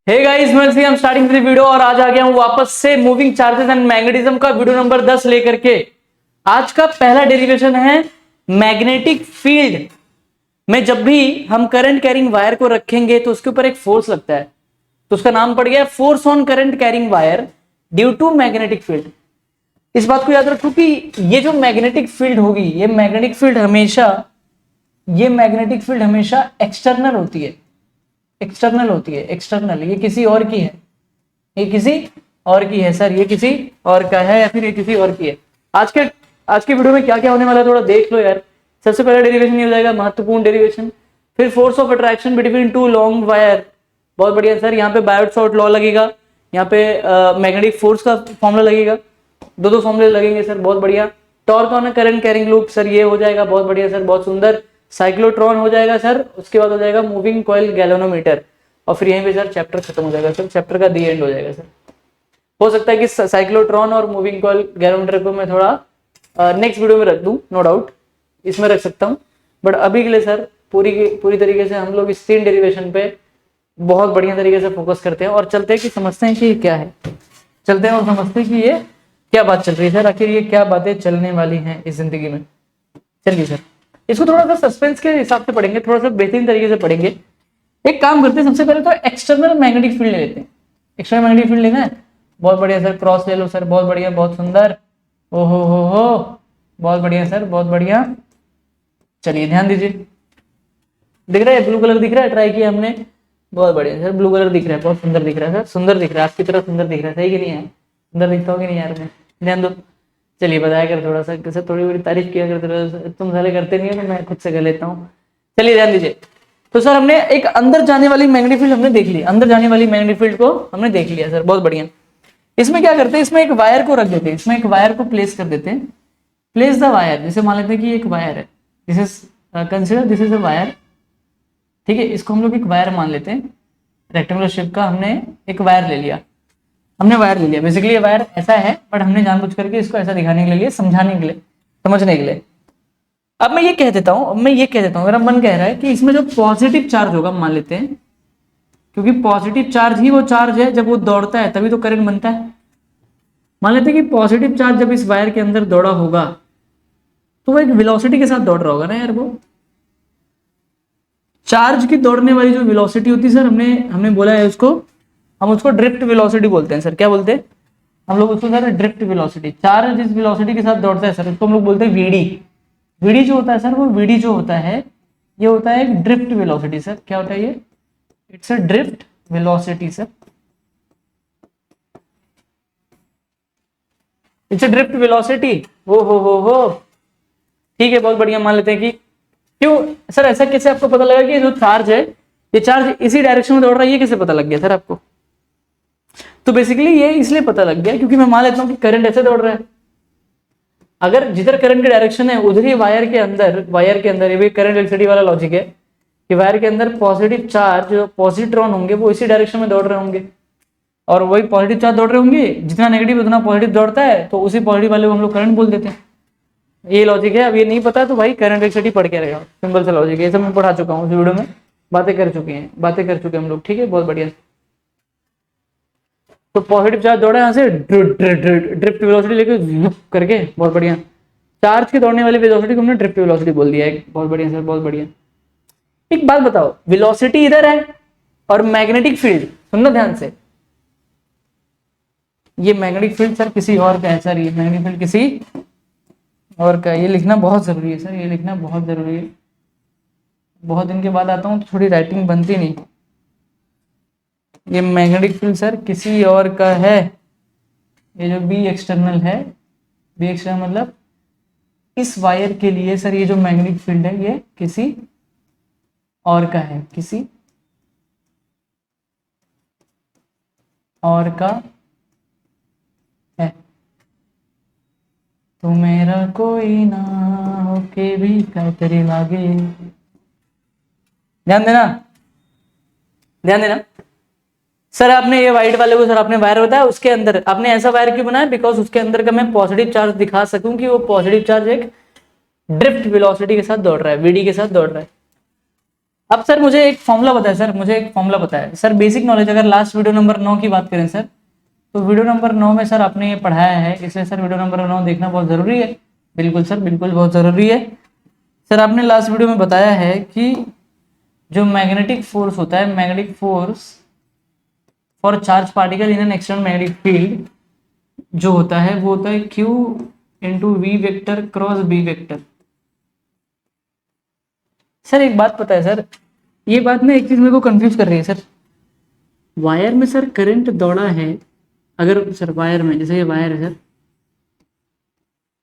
Hey guys, मैं हम starting the video और आज आ गया हूं वापस से मूविंग चार्जेस एंड मैग्नेटिज्म का वीडियो नंबर 10 लेकर के। आज का पहला डेरिवेशन है मैग्नेटिक फील्ड में जब भी हम करंट कैरिंग वायर को रखेंगे तो उसके ऊपर एक फोर्स लगता है, तो उसका नाम पड़ गया force on current carrying wire due to magnetic field. इस बात को याद रखो कि ये जो मैग्नेटिक फील्ड होगी, ये मैग्नेटिक फील्ड हमेशा एक्सटर्नल होती है। एक्सटर्नल ये किसी और की है, ये किसी और की है सर, ये किसी और का है या फिर ये किसी और की है। आज के वीडियो में क्या क्या होने वाला है थोड़ा देख लो यार। सबसे पहला डेरिवेशन ये हो जाएगा महत्वपूर्ण डेरिवेशन, फिर force of attraction between two long wire. बहुत बढ़िया सर, यहाँ पे बायोट-सावर्ट लॉ लगेगा, यहाँ पे मैग्नेटिक फोर्स का फॉर्मूला लगेगा, दो फॉर्मूले लगेंगे सर। बहुत बढ़िया। Torque on current carrying loop sir, ये हो जाएगा। बहुत बढ़िया सर, बहुत सुंदर। साइक्लोट्रॉन हो जाएगा सर, उसके बाद हो जाएगा मूविंग कॉइल गैल्वेनोमीटर, और फिर यहीं पे सर चैप्टर खत्म हो जाएगा सर, चैप्टर का दी एंड हो जाएगा सर। हो सकता है कि साइक्लोट्रॉन और मूविंग कॉइल गैल्वेनोमीटर को मैं थोड़ा नेक्स्ट वीडियो में रख दूं, नो डाउट इसमें रख सकता हूं, बट अभी के लिए सर पूरी तरीके से हम लोग इस तीन डेरिवेशन पे बहुत बढ़िया तरीके से फोकस करते हैं और चलते हैं कि समझते हैं कि ये क्या है। चलते हैं और समझते हैं कि ये क्या बात चल रही है सर, आखिर ये क्या बातें चलने वाली हैं इस जिंदगी में। चलिए सर, इसको थोड़ा सा सस्पेंस के हिसाब से पढ़ेंगे, थोड़ा सा बेहतरीन तरीके से पढ़ेंगे। एक काम करते हैं, सबसे पहले तो एक्सटर्नल मैग्नेटिक फील्ड ले लेते हैं। एक्सटर्नल मैग्नेटिक फील्ड लेना है, बहुत बढ़िया सर। क्रॉस ले लो सर, बहुत बढ़िया, बहुत सुंदर। ओ हो, बहुत बढ़िया सर, बहुत बढ़िया। चलिए ध्यान दीजिए, दिख रहा है ब्लू कलर दिख रहा है, ट्राई किया हमने। बहुत बढ़िया सर, ब्लू कलर दिख रहा है, बहुत सुंदर दिख रहा है सर, सुंदर दिख रहा है, आपकी तरह सुंदर दिख रहा है, सही कि नहीं है? सुंदर दिखता हो कि नहीं यार? मैं ध्यान दो। चलिए बताया कर थोड़ा सा, कैसे थोड़ी बड़ी तारीफ किया करते, तुम साले करते नहीं हो तो मैं खुद से कर लेता हूँ। चलिए ध्यान दीजिए। तो सर हमने एक अंदर जाने वाली मैग्नेटिक फील्ड हमने देख ली, अंदर जाने वाली मैग्नेटिक फील्ड को हमने देख लिया सर, बहुत बढ़िया। इसमें क्या करते हैं, इसमें एक वायर को रख देते हैं, इसमें एक वायर को प्लेस कर देते हैं। प्लेस द वायर, जैसे मान लेते हैं कि एक वायर है, this is consider this is a wire, ठीक है। इसको हम लोग एक वायर मान लेते हैं, रेक्टेंगुलर शेप का हमने एक वायर ले लिया, बेसिकली ये वायर ऐसा है, बट हमने जानबूझ करके इसको ऐसा दिखाने के लिए, समझाने के लिए, समझने के लिए। अब मैं ये कह देता हूं, मेरा मन कह रहा है कि इसमें जो पॉजिटिव चार्ज होगा, मान लेते हैं, क्योंकि पॉजिटिव चार्ज ही वो चार्ज है, जब वो दौड़ता है तभी तो करंट बनता है। मान लेते हैं कि पॉजिटिव चार्ज जब इस वायर के अंदर दौड़ा होगा तो वो एक वेलोसिटी के साथ दौड़ रहा होगा ना यार। वो चार्ज की दौड़ने वाली जो वेलोसिटी होती है सर, हमने बोला है उसको, हम उसको ड्रिफ्ट वेलोसिटी बोलते हैं सर। क्या बोलते हैं हम लोग उसको सर? Drift velocity. चार्ज जिस वेलोसिटी के साथ दौड़ता है सर, उसको हम लोग बोलते हैं वीडी। वीडी जो होता है सर, वो वीडी जो होता है, ये होता है एक ड्रिफ्ट वेलोसिटी सर। क्या होता है ये? It's a drift velocity sir, it's a drift velocity. हो ठीक है, बहुत बढ़िया। मान लेते हैं कि क्यों सर ऐसा कैसे आपको पता लगा कि जो चार्ज है, ये चार्ज इसी डायरेक्शन में दौड़ रहा है, ये कैसे पता लग गया सर आपको? तो बेसिकली ये इसलिए पता लग गया क्योंकि मैं मान लेता हूं कि करंट ऐसे दौड़ रहा है, अगर जिधर करंट की डायरेक्शन है उधर ही वायर के अंदर ये भी करंट इलेक्ट्रिसिटी वाला लॉजिक है कि वायर के अंदर पॉजिटिव चार्ज, जो पॉजिट्रॉन होंगे, वो इसी डायरेक्शन में दौड़ रहे होंगे, और वही पॉजिटिव चार्ज दौड़ रहे होंगे, जितना नेगेटिव उतना पॉजिटिव दौड़ता है, तो उसी पॉजिटिव वाले को हम लोग करंट बोल देते हैं। ये लॉजिक है। अब ये नहीं पता तो भाई करंट इलेक्ट्रिसिटी पढ़ के रहेगा, सिंपल सा लॉजिक है। ये सब मैं पढ़ा चुका हूँ इस वीडियो में, बातें कर चुके हम लोग, ठीक है, बहुत बढ़िया। तो पॉजिटिव चार्ज दौड़ा यहाँ से ड्रिफ्ट वेलोसिटी लेके करके, बहुत बढ़िया। चार्ज की दौड़ने वाली वेलोसिटी को हमने ड्रिफ्ट वेलोसिटी बोल दिया है, बहुत बढ़िया सर, बहुत बढ़िया। एक बात बताओ, वेलोसिटी इधर है और मैग्नेटिक फील्ड, सुनना ध्यान से, ये मैग्नेटिक फील्ड सर किसी और का है सर, ये मैग्नेटिक फील्ड किसी और का। ये लिखना बहुत जरूरी है सर, ये लिखना बहुत जरूरी है। बहुत दिन के बाद आता हूँ तो थोड़ी राइटिंग बनती नहीं। ये मैग्नेटिक फील्ड सर किसी और का है, ये जो बी एक्सटर्नल है, बी एक्सटर्नल मतलब इस वायर के लिए सर, ये जो मैग्नेटिक फील्ड है ये किसी और का है, किसी और का है। तो मेरा कोई ना होके भी कायतरी लागे। ध्यान देना सर। आपने ये व्हाइट वाले को सर आपने वायर बताया, उसके अंदर आपने ऐसा वायर क्यों बनाया? बिकॉज उसके अंदर का मैं पॉजिटिव चार्ज दिखा सकूं कि वो पॉजिटिव चार्ज एक ड्रिफ्ट वेलोसिटी के साथ दौड़ रहा है, वीडी के साथ दौड़ रहा है। अब सर मुझे एक फॉर्मूला बताए सर, मुझे एक फॉर्मूला बताए सर, बेसिक नॉलेज। अगर लास्ट वीडियो नंबर 9 की बात करें सर, तो वीडियो नंबर 9 में सर आपने ये पढ़ाया है, इसलिए सर वीडियो नंबर 9 देखना बहुत जरूरी है। बिल्कुल सर, बिल्कुल बहुत जरूरी है। सर आपने लास्ट वीडियो में बताया है कि जो मैग्नेटिक फोर्स होता है, magnetic force for charge particle in an external magnetic field जो होता है वो होता है Q into V vector cross B vector. Sir एक बात पता है सर, ये बात ना एक चीज मेरे को कंफ्यूज कर रही है सर। वायर में सर करंट दौड़ा है, अगर सर वायर में, जैसे ये वायर है सर,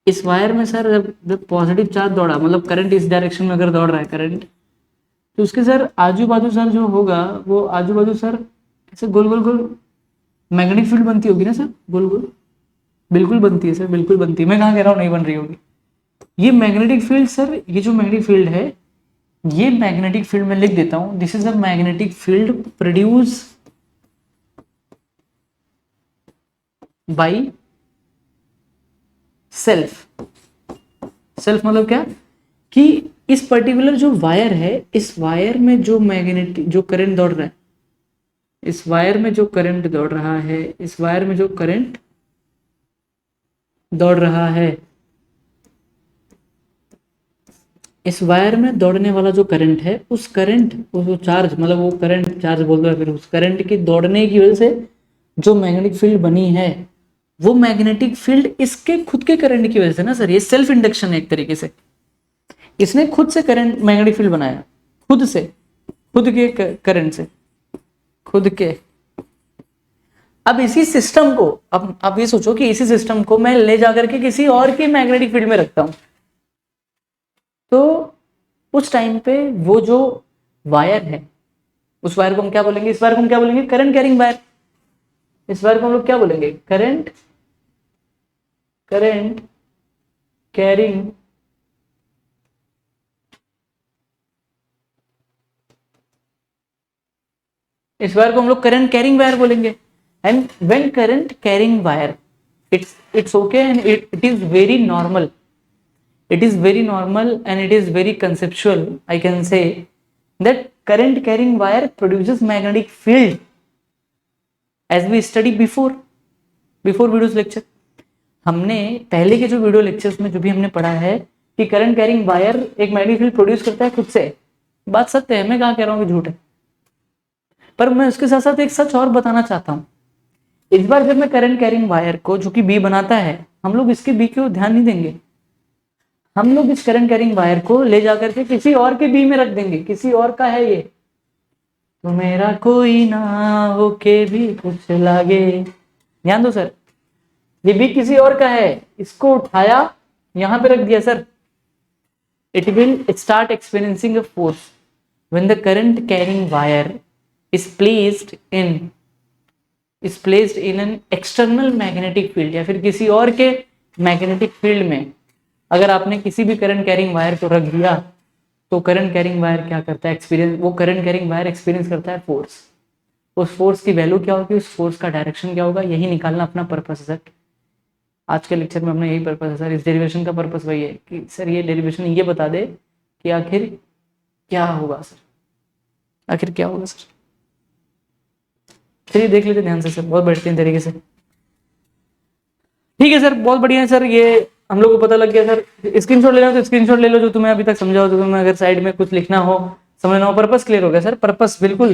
इस वायर में सर जब पॉजिटिव चार्ज दौड़ा, मतलब करंट इस डायरेक्शन में अगर दौड़ रहा है करंट, तो उसके सर आजू बाजू सर जो होगा वो आजू बाजू सर ऐसे गोल गोल गोल मैग्नेटिक फील्ड बनती होगी ना सर, गोल गोल। बिल्कुल बनती है सर, बिल्कुल बनती है, मैं कहाँ कह रहा हूँ नहीं बन रही होगी। ये मैग्नेटिक फील्ड सर, ये जो मैग्नेटिक फील्ड है, ये मैग्नेटिक फील्ड में लिख देता हूं, this is a magnetic field produce by self. Self मतलब क्या, कि इस पर्टिकुलर जो वायर है, इस वायर में जो मैग्नेटिक जो करंट दौड़ रहा है, इस वायर में जो करंट दौड़ रहा है, इस वायर में जो करंट दौड़ रहा है, इस वायर में दौड़ने वाला जो करंट है, उस करंट, वो चार्ज, मतलब वो करंट चार्ज बोल रहा है, फिर उस करंट की दौड़ने की वजह से जो मैग्नेटिक फील्ड बनी है, वो मैग्नेटिक फील्ड इसके खुद के करंट की वजह से ना सर, ये सेल्फ इंडक्शन है एक तरीके से। इसने खुद से करंट मैग्नेटिक फील्ड बनाया, खुद से, खुद के करंट से, खुद के। अब इसी सिस्टम को, अब आप ये सोचो कि इसी सिस्टम को मैं ले जाकर के किसी और की मैग्नेटिक फील्ड में रखता हूं, तो उस टाइम पे वो जो वायर है, उस वायर को हम क्या बोलेंगे, इस वायर को हम क्या बोलेंगे, करंट कैरिंग वायर। इस वायर को हम लोग क्या बोलेंगे, करंट करंट कैरिंग इस वायर को हम लोग करंट कैरिंग वायर बोलेंगे। And when current carrying wire, it's okay and it is very normal, it is very normal and it is very conceptual, I can say that current carrying wire produces magnetic field as we study before videos lecture। हमने पहले के जो video lectures में जो भी हमने पढ़ा है कि करंट कैरिंग वायर एक मैग्नेटिक फील्ड प्रोड्यूस करता है खुद से, बात सत्य है, मैं कहाँ कह रहा हूँ कि झूठ है। पर मैं उसके साथ साथ एक सच और बताना चाहता हूँ। इस बार जब मैं करंट कैरिंग वायर को, जो कि बी बनाता है, हम लोग इसके बी को ध्यान नहीं देंगे, हम लोग इस करंट कैरिंग वायर को ले जाकर के किसी और के बी में रख देंगे, किसी और का है ये, तो मेरा कोई ना हो के भी कुछ लागे। ध्यान दो सर, ये बी किसी और का है, इसको उठाया यहां पे रख दिया sir, it will start experiencing a force when the current carrying wire is placed in an external magnetic field, या फिर किसी और के मैग्नेटिक फील्ड में अगर आपने किसी भी करंट कैरिंग वायर को रख दिया, तो करंट कैरिंग वायर क्या करता है, एक्सपीरियंस, वो करंट कैरिंग वायर एक्सपीरियंस करता है फोर्स। उस फोर्स की वैल्यू क्या होगी, उस फोर्स का डायरेक्शन क्या होगा, यही निकालना अपना पर्पस है सर। आज के लेक्चर में अपना यही पर्पस है सर, इस डेरिवेशन का पर्पस वही है कि सर ये डेरिवेशन ये बता दे कि आखिर क्या होगा सर, आखिर क्या होगा सर। चलिए देख लेते ध्यान से सर, बहुत बेहतरीन तरीके से। ठीक है सर, बहुत बढ़िया है सर, ये हम लोग को पता लग गया सर। स्क्रीनशॉट लेना तो स्क्रीनशॉट ले लो, जो तुम्हें अभी तक समझा हो, तो तुम्हें अगर साइड में कुछ लिखना हो, समझना हो, पर्पस क्लियर हो गया सर, पर्पस बिल्कुल,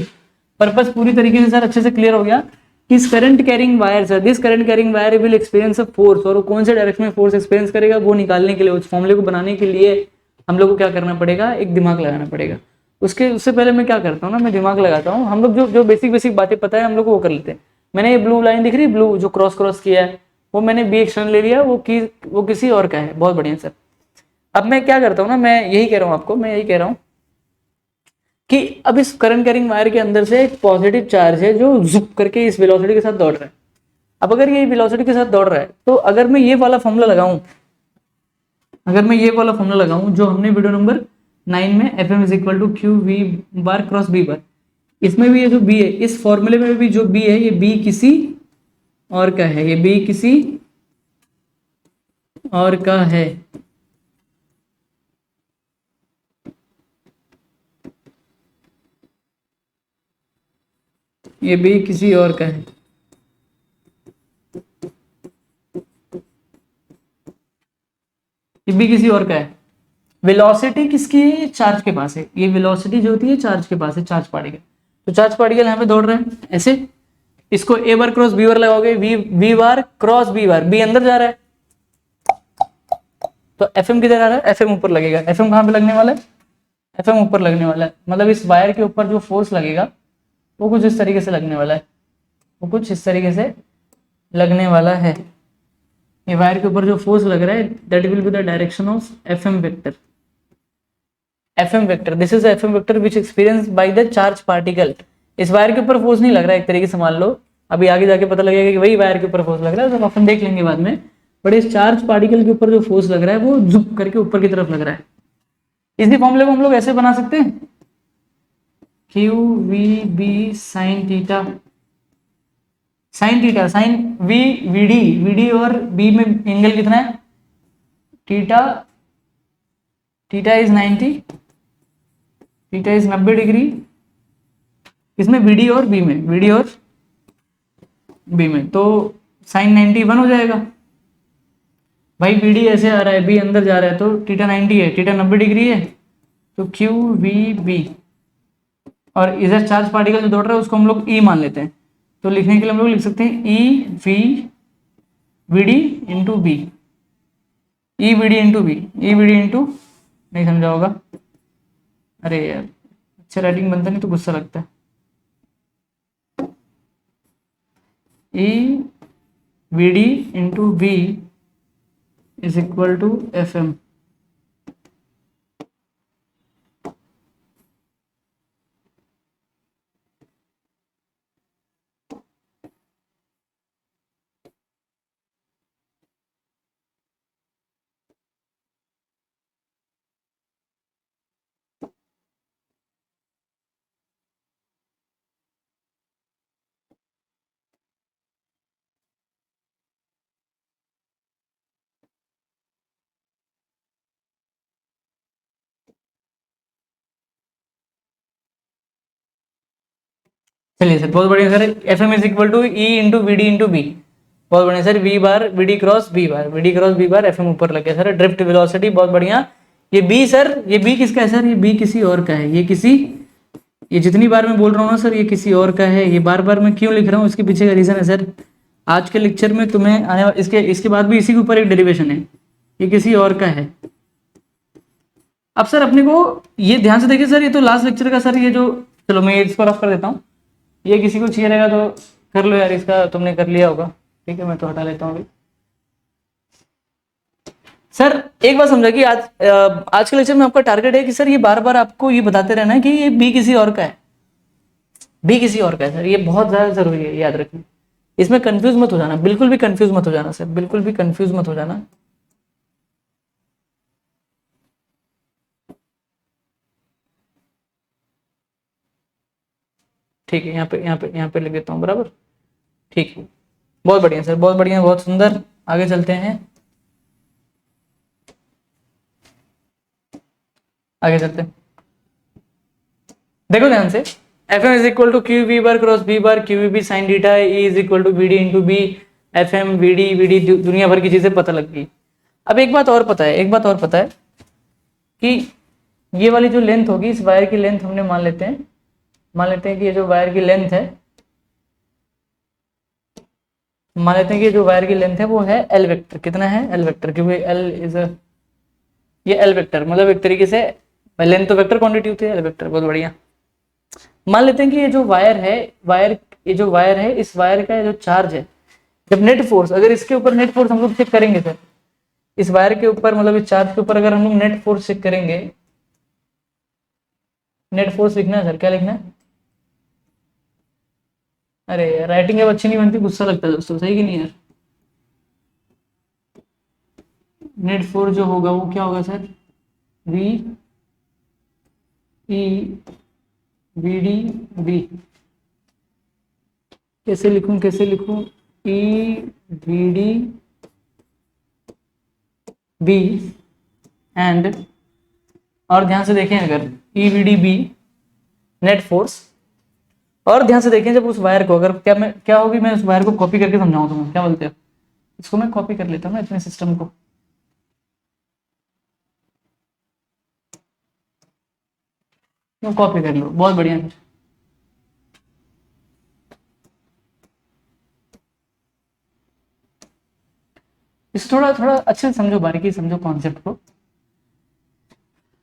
पर्पस पूरी तरीके से सर अच्छे से क्लियर हो गया। इस current carrying wire sir, this current carrying wire will experience a force, और वो कौन से डायरेक्शन में फोर्स एक्सपीरियंस करेगा वो निकालने के लिए, उस फॉर्मूले को बनाने के लिए हम लोग को क्या करना पड़ेगा, एक दिमाग लगाना पड़ेगा। उससे पहले मैं क्या करता हूँ ना, मैं दिमाग लगाता हूँ। हम लोग जो बेसिक बेसिक बातें पता है हम लोग को वो कर लेते हैं। मैंने ये ब्लू लाइन दिख रही है, ब्लू जो क्रॉस क्रॉस किया है, वो मैंने बी एक्सटर्नल ले लिया, वो किसी और का है, बहुत बढ़िया सर। अब मैं क्या करता हूँ ना, मैं यही कह रहा हूँ आपको, मैं यही कह रहा हूँ कि अब इस करंट कैरिंग वायर के अंदर से एक पॉजिटिव चार्ज है जो जुप करके इस वेलोसिटी के साथ दौड़ रहा है। अब अगर ये वेलोसिटी के साथ दौड़ रहा है, तो अगर मैं ये वाला फॉर्मूला लगाऊं, अगर मैं ये वाला फॉर्मूला लगाऊं जो हमने वीडियो नंबर 9 में F M is equal to Q V bar cross B bar, इसमें भी ये जो बी है, इस फॉर्मूले में भी जो बी है, ये बी किसी और का है, ये बी किसी और का है। ये बी किसी और का है, ये बी किसी और का है। वेलोसिटी किसकी है? चार्ज के पास है। ये वेलोसिटी जो होती है चार्ज के पास है, चार्ज पार्टिकल। तो चार्ज पार्टिकल यहाँ पे दौड़ रहे हैं ऐसे, इसको ए बार क्रॉस बी बार लगाओगे, V bar cross B bar, B अंदर जा रहा है तो एफ एम किधर आ रहा है? एफ एम ऊपर लगेगा। एफ एम कहाँ पे लगने वाला है? एफ एम ऊपर लगने वाला है। मतलब इस वायर के ऊपर जो फोर्स लगेगा वो कुछ इस तरीके से लगने वाला है, वो कुछ इस तरीके से लगने वाला है। ये वायर के ऊपर जो फोर्स लग रहा है that will be the direction of F M vector. F M vector, this is F M vector which experience by the charge particle. इस वायर के ऊपर फोर्स नहीं लग रहा है एक तरीके से, मान लो अभी आगे जाके पता लगेगा कि वही वायर के ऊपर फोर्स लग रहा है, तो अपन देख लेंगे बाद में। बट इस चार्ज पार्टिकल के ऊपर जो फोर्स लग रहा है वो झुक करके ऊपर की तरफ लग रहा है। इसी फॉर्मूले को हम लोग ऐसे बना सकते हैं, Q V B sine theta, sine theta, sine V V D, V D और बी में एंगल कितना है? Theta, theta is 90, theta is 90 degree. इसमें वीडी और बी में, वीडी और बी में, तो साइन 90 1 हो जाएगा। भाई वीडी ऐसे आ रहा है, बी अंदर जा रहा है, तो थीटा 90 है, थीटा 90 डिग्री है, तो क्यू वी बी, और इधर चार्ज पार्टिकल जो दौड़ रहा है उसको हम लोग ई मान लेते हैं। तो लिखने के लिए हम लोग लिख सकते हैं E V V D into B, E V D into B, E V D into, नहीं समझा होगा, अरे यार अच्छा राइटिंग बनता नहीं तो गुस्सा लगता है। E V D into B is equal to F M. चलिए सर बहुत बढ़िया sir, F M is equal to E into V D into B, बहुत बढ़िया sir. V bar V D cross B bar, V D cross B bar, F M ऊपर लग गया sir. Drift velocity बहुत बढ़िया। ये बी सर, ये B किसका है सर? ये बी किसी और का है, ये किसी, ये जितनी बार मैं बोल रहा हूँ ना सर ये किसी और का है, ये बार बार मैं क्यों लिख रहा हूँ इसके पीछे का रीजन है सर, आज के लेक्चर में तुम्हें आने इसके बाद भी इसी के ऊपर एक डेरिवेशन है, ये किसी और का है। अब सर अपने को ये ध्यान से देखिए सर, ये तो लास्ट लेक्चर का सर, ये जो, चलो मैं इसको रफ कर देता हूँ, ये किसी को चाहिए रहेगा तो कर लो यार, इसका तुमने कर लिया होगा, ठीक है मैं तो हटा लेता हूँ अभी। सर एक बात समझा कि आज के लेक्चर में आपका टारगेट है कि सर ये बार बार आपको ये बताते रहना है कि ये बी किसी और का है, बी किसी और का है सर, ये बहुत ज्यादा जरूरी है, याद रखना। इसमें कंफ्यूज मत हो जाना, बिल्कुल भी कंफ्यूज मत हो जाना सर, बिल्कुल भी कंफ्यूज मत हो जाना। ठीक है, यहाँ पे लिख देता हूँ बराबर, ठीक है। बहुत बढ़िया सर, बहुत बढ़िया, बहुत सुंदर। आगे चलते हैं, आगे चलते हैं। देखो ध्यान से, F M is equal to Q V bar cross B bar, Q V B sine theta, E is equal to B D into B, F M V D दुनिया भर की चीजें पता लग गई। अब एक बात और पता है, एक बात और पता है कि ये वाली जो लेंथ होगी, इस वायर की लेंथ हमने मान लेते हैं, मान लेते हैं कि ये जो वायर की लेंथ है, मान लेते हैं कि जो वायर की लेंथ है वो है एल वेक्टर। कितना है? एल वेक्टर, क्योंकि एल इज ये एल वेक्टर, मतलब एक तरीके से लेंथ तो वेक्टर क्वांटिटी होती है, एल वेक्टर, बहुत बढ़िया। मान लेते हैं कि ये जो वायर है, ये जो वायर है, इस वायर का जो चार्ज है, जब नेट फोर्स, अगर इसके ऊपर नेट फोर्स हम लोग चेक करेंगे सर, इस वायर के ऊपर, मतलब इस चार्ज के ऊपर अगर हम लोग नेट फोर्स चेक करेंगे, नेट फोर्स लिखना है सर, क्या लिखना है? अरे राइटिंग अब अच्छी नहीं बनती, गुस्सा लगता है दोस्तों, सही कि नहीं यार? नेट फोर्स जो होगा वो क्या होगा sir? V E V D B, कैसे लिखूं, कैसे लिखूं? E V D B and, और ध्यान से देखें, अगर E V D B net force, और ध्यान से देखें, जब उस वायर को अगर क्या होगी, मैं उस वायर को कॉपी करके समझाऊं तुम्हें, क्या बोलते हो? इसको मैं कॉपी कर लेता हूँ ना, इतने सिस्टम को। कॉपी कर लो, बहुत बढ़िया। इस थोड़ा थोड़ा अच्छे से समझो, बारीकी समझो कॉन्सेप्ट को।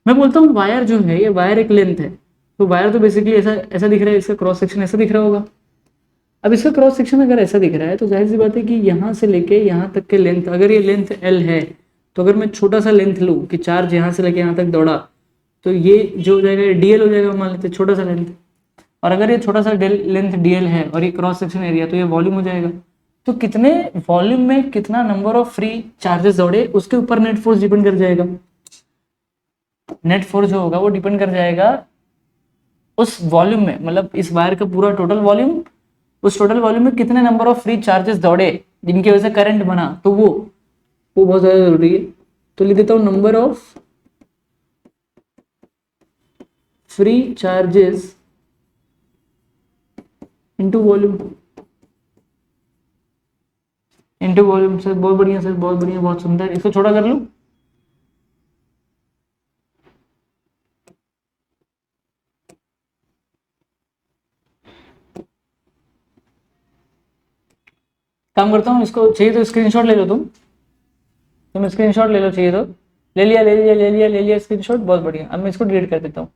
मैं बोलता हूँ वायर जो है, ये वायर एक लेंथ है, तो वायर तो बेसिकली ऐसा ऐसा दिख रहा है, इसका क्रॉस सेक्शन ऐसा दिख रहा होगा। अब इसका क्रॉस सेक्शन अगर ऐसा दिख रहा है तो जाहिर सी बात है कि यहाँ से लेके यहाँ तक के लेंथ, अगर ये लेंथ एल है, तो अगर मैं छोटा सा लेंथ लूँ कि चार्ज यहाँ से लेके यहाँ तक दौड़ा, तो ये जो हो जाएगा डीएल हो जाएगा, मान लेते छोटा सा लेंथ। और अगर ये छोटा सा लेंथ डीएल है और ये क्रॉस सेक्शन एरिया, तो ये वॉल्यूम हो जाएगा। तो कितने वॉल्यूम में कितना नंबर ऑफ फ्री चार्जेस दौड़े, उसके ऊपर नेट फोर्स डिपेंड कर जाएगा। नेट फोर्स जो होगा वो डिपेंड कर जाएगा उस वॉल्यूम में, मतलब इस वायर का पूरा टोटल वॉल्यूम, उस टोटल वॉल्यूम में कितने नंबर ऑफ फ्री चार्जेस दौड़े जिनकी वजह से करंट बना, तो वो बहुत ज्यादा जरूरी है। तो लिख देता हूं number of free charges into volume, into volume. Sir बहुत बढ़िया, सर बहुत बढ़िया, बहुत सुंदर। इसको छोटा कर लूं? काम करता हूँ, इसको चाहिए तो स्क्रीनशॉट ले लो, तुम स्क्रीनशॉट ले लो, चाहिए तो। ले लिया ले लिया ले लिया ले लिया स्क्रीनशॉट, बहुत बढ़िया। अब मैं इसको डिलीट कर देता हूँ,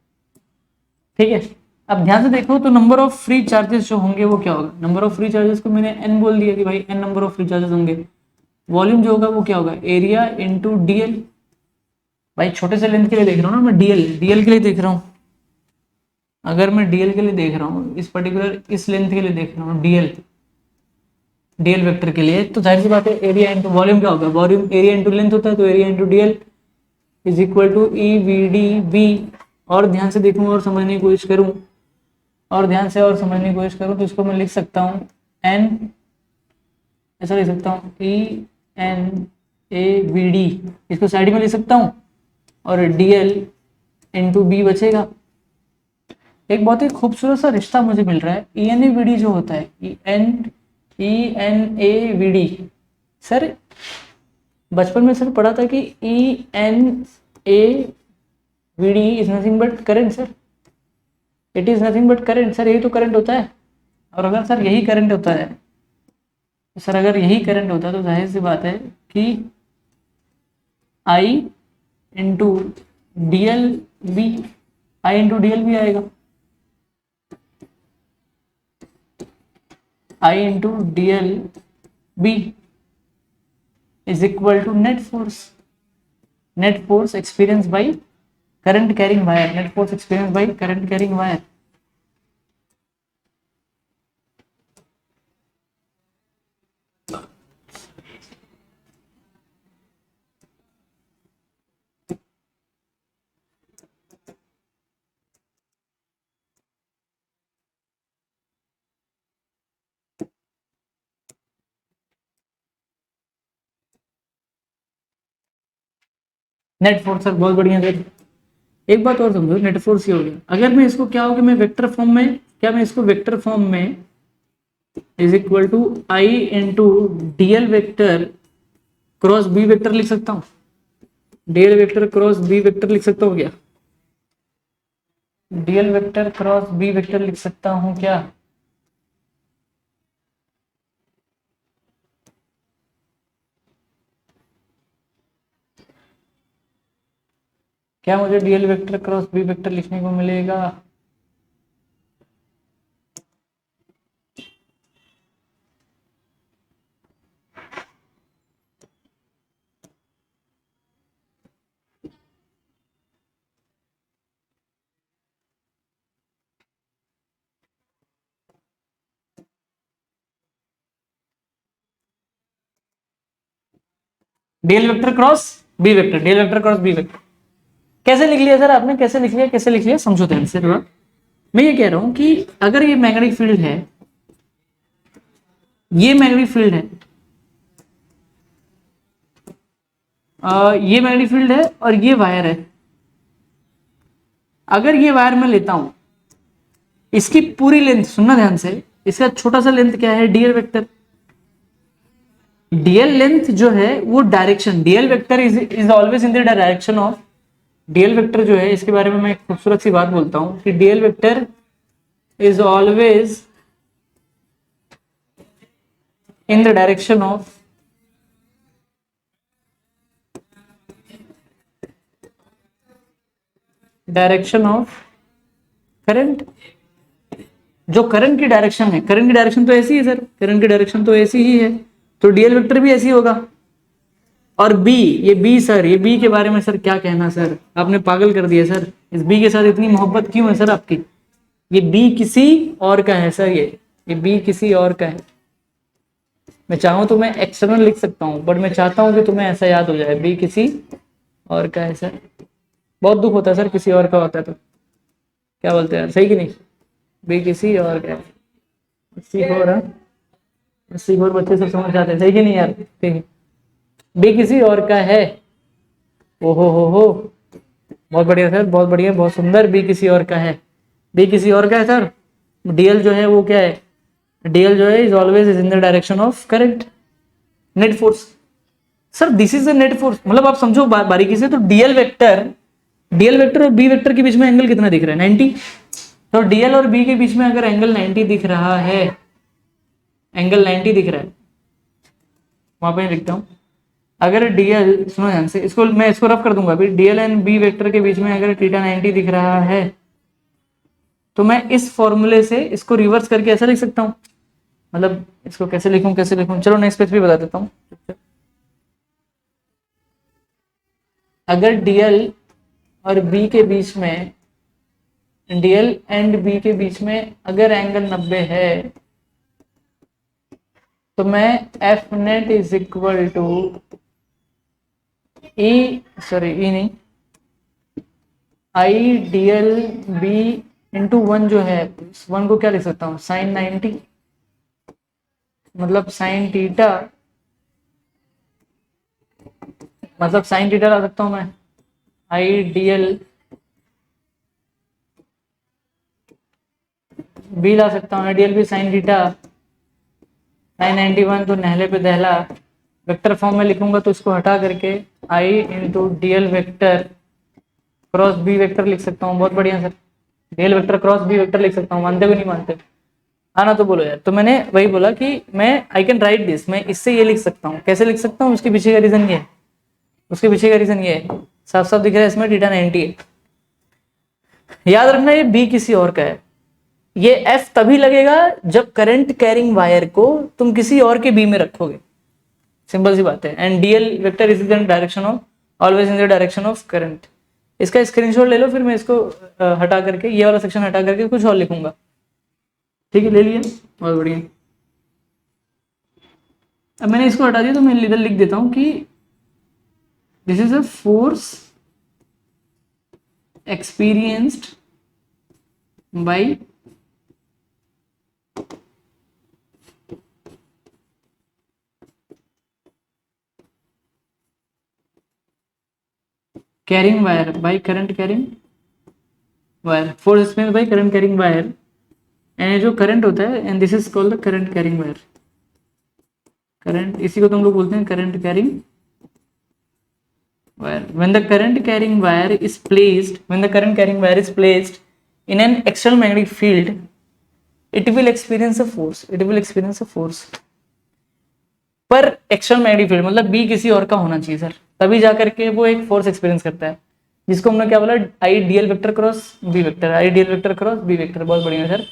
ठीक है। अब ध्यान से देखो, तो नंबर ऑफ फ्री चार्जेस जो होंगे वो क्या होगा? नंबर ऑफ फ्री चार्जेस को मैंने एन बोल दिया कि भाई N number of free charges होंगे। वॉल्यूम जो होगा वो क्या होगा? Area into DL. भाई छोटे से लेंथ के लिए देख रहा हूँ ना मैं, डीएल डीएल के लिए देख रहा हूँ। अगर मैं डीएल के लिए देख रहा हूँ, इस पर्टिकुलर इस लेंथ के लिए देख रहा हूँ, डीएल डीएल वेक्टर के लिए, तो जाहिर सी बात है एरिया इंटू वॉल्यूम क्या होगा? वॉल्यूम एरिया इंटू लेंथ होता है, तो area into DL is equal to E V D V. और ध्यान से देखूँ और समझने की कोशिश करूँ, और ध्यान से और समझने की कोशिश करूँ, तो इसको मैं लिख सकता हूँ एन, ऐसा लिख सकता हूँ E N A V D, इसको साइड में लिख सकता हूँ, और डीएल इंटू बी बचेगा। एक बहुत ही खूबसूरत सा रिश्ता मुझे मिल रहा है, E N A V D जो होता है, E N A V D. Sir बचपन में सर पढ़ा था कि E N A V D is nothing but current. Sir it is nothing but current. Sir यही तो करंट होता है। और अगर सर यही करंट होता है, तो सर अगर यही करंट होता है, तो जाहिर सी बात है कि I into D L B, I into D L B आएगा, I into D L B is equal to net force, net force experience by current carrying wire, net force experience by current carrying wire. Net force sir बहुत बढ़िया sir. एक बात और समझो, net force ये हो गया। अगर मैं इसको क्या होगा, मैं वेक्टर फॉर्म में, क्या मैं इसको वेक्टर फॉर्म में is equal to I into DL vector cross B vector लिख सकता हूँ? DL vector cross B vector लिख सकता हूँ क्या? DL vector cross B vector लिख सकता हूँ क्या? क्या मुझे DL vector cross B vector लिखने को मिलेगा? DL vector cross B vector, DL vector cross B vector कैसे लिख लिया सर आपने? कैसे लिख लिया, कैसे लिख लिया? समझो ध्यान से थोड़ा। मैं ये कह रहा हूं कि अगर ये मैग्नेटिक फील्ड है, ये मैग्नेटिक फील्ड है, ये मैग्नेटिक फील्ड है और ये वायर है। अगर ये वायर मैं लेता हूं, इसकी पूरी लेंथ, सुनना ध्यान से, इसका छोटा सा लेंथ क्या है, डीएल वेक्टर। डीएल लेंथ जो है वो direction, DL vector is always in the direction of, DL vector जो है, इसके बारे में मैं एक खूबसूरत सी बात बोलता हूं कि DL vector is always in the direction of current. जो करंट की डायरेक्शन है, करंट की डायरेक्शन तो ऐसी है सर, करंट की डायरेक्शन तो ऐसी ही है, तो डीएल वेक्टर भी ऐसी होगा। और बी, ये बी सर, ये बी के बारे में सर क्या कहना सर, आपने पागल कर दिया सर, इस बी के साथ इतनी मोहब्बत क्यों है सर आपकी। ये बी किसी और का है सर, ये बी किसी और का है। मैं चाहूं तो मैं एक्सटर्नल लिख सकता हूं, बट मैं चाहता हूं कि तुम्हें ऐसा याद हो जाए, बी किसी और का है सर। बहुत दुख होता है सर किसी और का होता है तो, क्या बोलते हैं, सही कि नहीं, बी किसी और का है। सीखो और बच्चे सब समझ जाते हैं, सही कि नहीं यार, ठीक है, बी किसी और का है। ओहो हो, बहुत बढ़िया सर, बहुत बढ़िया, बहुत सुंदर, बी किसी और का है, बी किसी और का है सर। डीएल जो है वो क्या है, डीएल जो है is always is in the direction of current, net force. Sir this is the net force, मतलब आप समझो बारीकी से, तो डीएल वेक्टर और बी वेक्टर के बीच में एंगल कितना दिख रहा है, 90। तो डीएल और बी के बीच में अगर एंगल 90 दिख रहा है, एंगल 90 दिख रहा है, वहां पे लिखता हूं, अगर डीएल, सुनो ध्यान से, इसको मैं इसको रफ कर दूंगा अभी, डीएल एंड बी वेक्टर के बीच में अगर थीटा 90 दिख रहा है, तो मैं इस फॉर्मूले से इसको रिवर्स करके ऐसा लिख सकता हूं, मतलब इसको कैसे लिखूं, चलो नेक्स्ट पेज पे बता देता हूं। अगर डीएल और बी के बीच में, डीएल एंड बी के बीच में अगर एंगल 90 है, तो मैं F net is equal to E नहीं, आई डीएल बी इंटू 1 जो है, 1 को क्या लिख सकता हूँ, साइन 90, मतलब साइन थीटा, मतलब साइन थीटा ला सकता हूं मैं, आई डीएल बी ला सकता हूँ, I DL B sine theta, sine 91, तो नहले पे दहला, वेक्टर फॉर्म में लिखूंगा तो इसको हटा करके I into DL vector cross B vector लिख सकता हूँ। बहुत बढ़िया sir, DL vector cross B vector लिख सकता हूँ, मानते को नहीं मानते, आना तो बोलो यार। तो मैंने वही बोला कि मैं आई कैन राइट दिस, मैं इससे ये लिख सकता हूँ, कैसे लिख सकता हूँ, उसके पीछे का रीजन ये है, उसके पीछे का रीजन ये है, साफ साफ दिख रहा है इसमें, थीटा 90 है। याद रखना ये बी किसी और का है, ये एफ तभी लगेगा जब करंट कैरिंग वायर को तुम किसी और के बी में रखोगे, सिंपल सी बात है। And DL vector is in direction of, always in the direction of current. इसका स्क्रीनशॉट ले लो, फिर मैं इसको हटा करके, ये वाला सेक्शन हटा करके कुछ और लिखूंगा, ठीक है, ले लिया, बहुत बढ़िया। अब मैंने इसको हटा दिया, तो मैं इधर लिख देता हूं कि this is a force experienced by carrying wire by current carrying wire, force experienced by current carrying wire, and जो करंट होता है, and this is called the current carrying wire, current, इसी को तुम लोग बोलते हैं current carrying wire. when the current carrying wire is placed in an external magnetic field, it will experience a force, पर एक्सटर्नल मैग्नेटिक फील्ड मतलब B किसी और का होना चाहिए सर, तभी जाकर के वो एक फोर्स एक्सपीरियंस करता है, जिसको हमने क्या बोला, I DL vector cross B vector, I DL vector cross B vector. बहुत बढ़िया सर,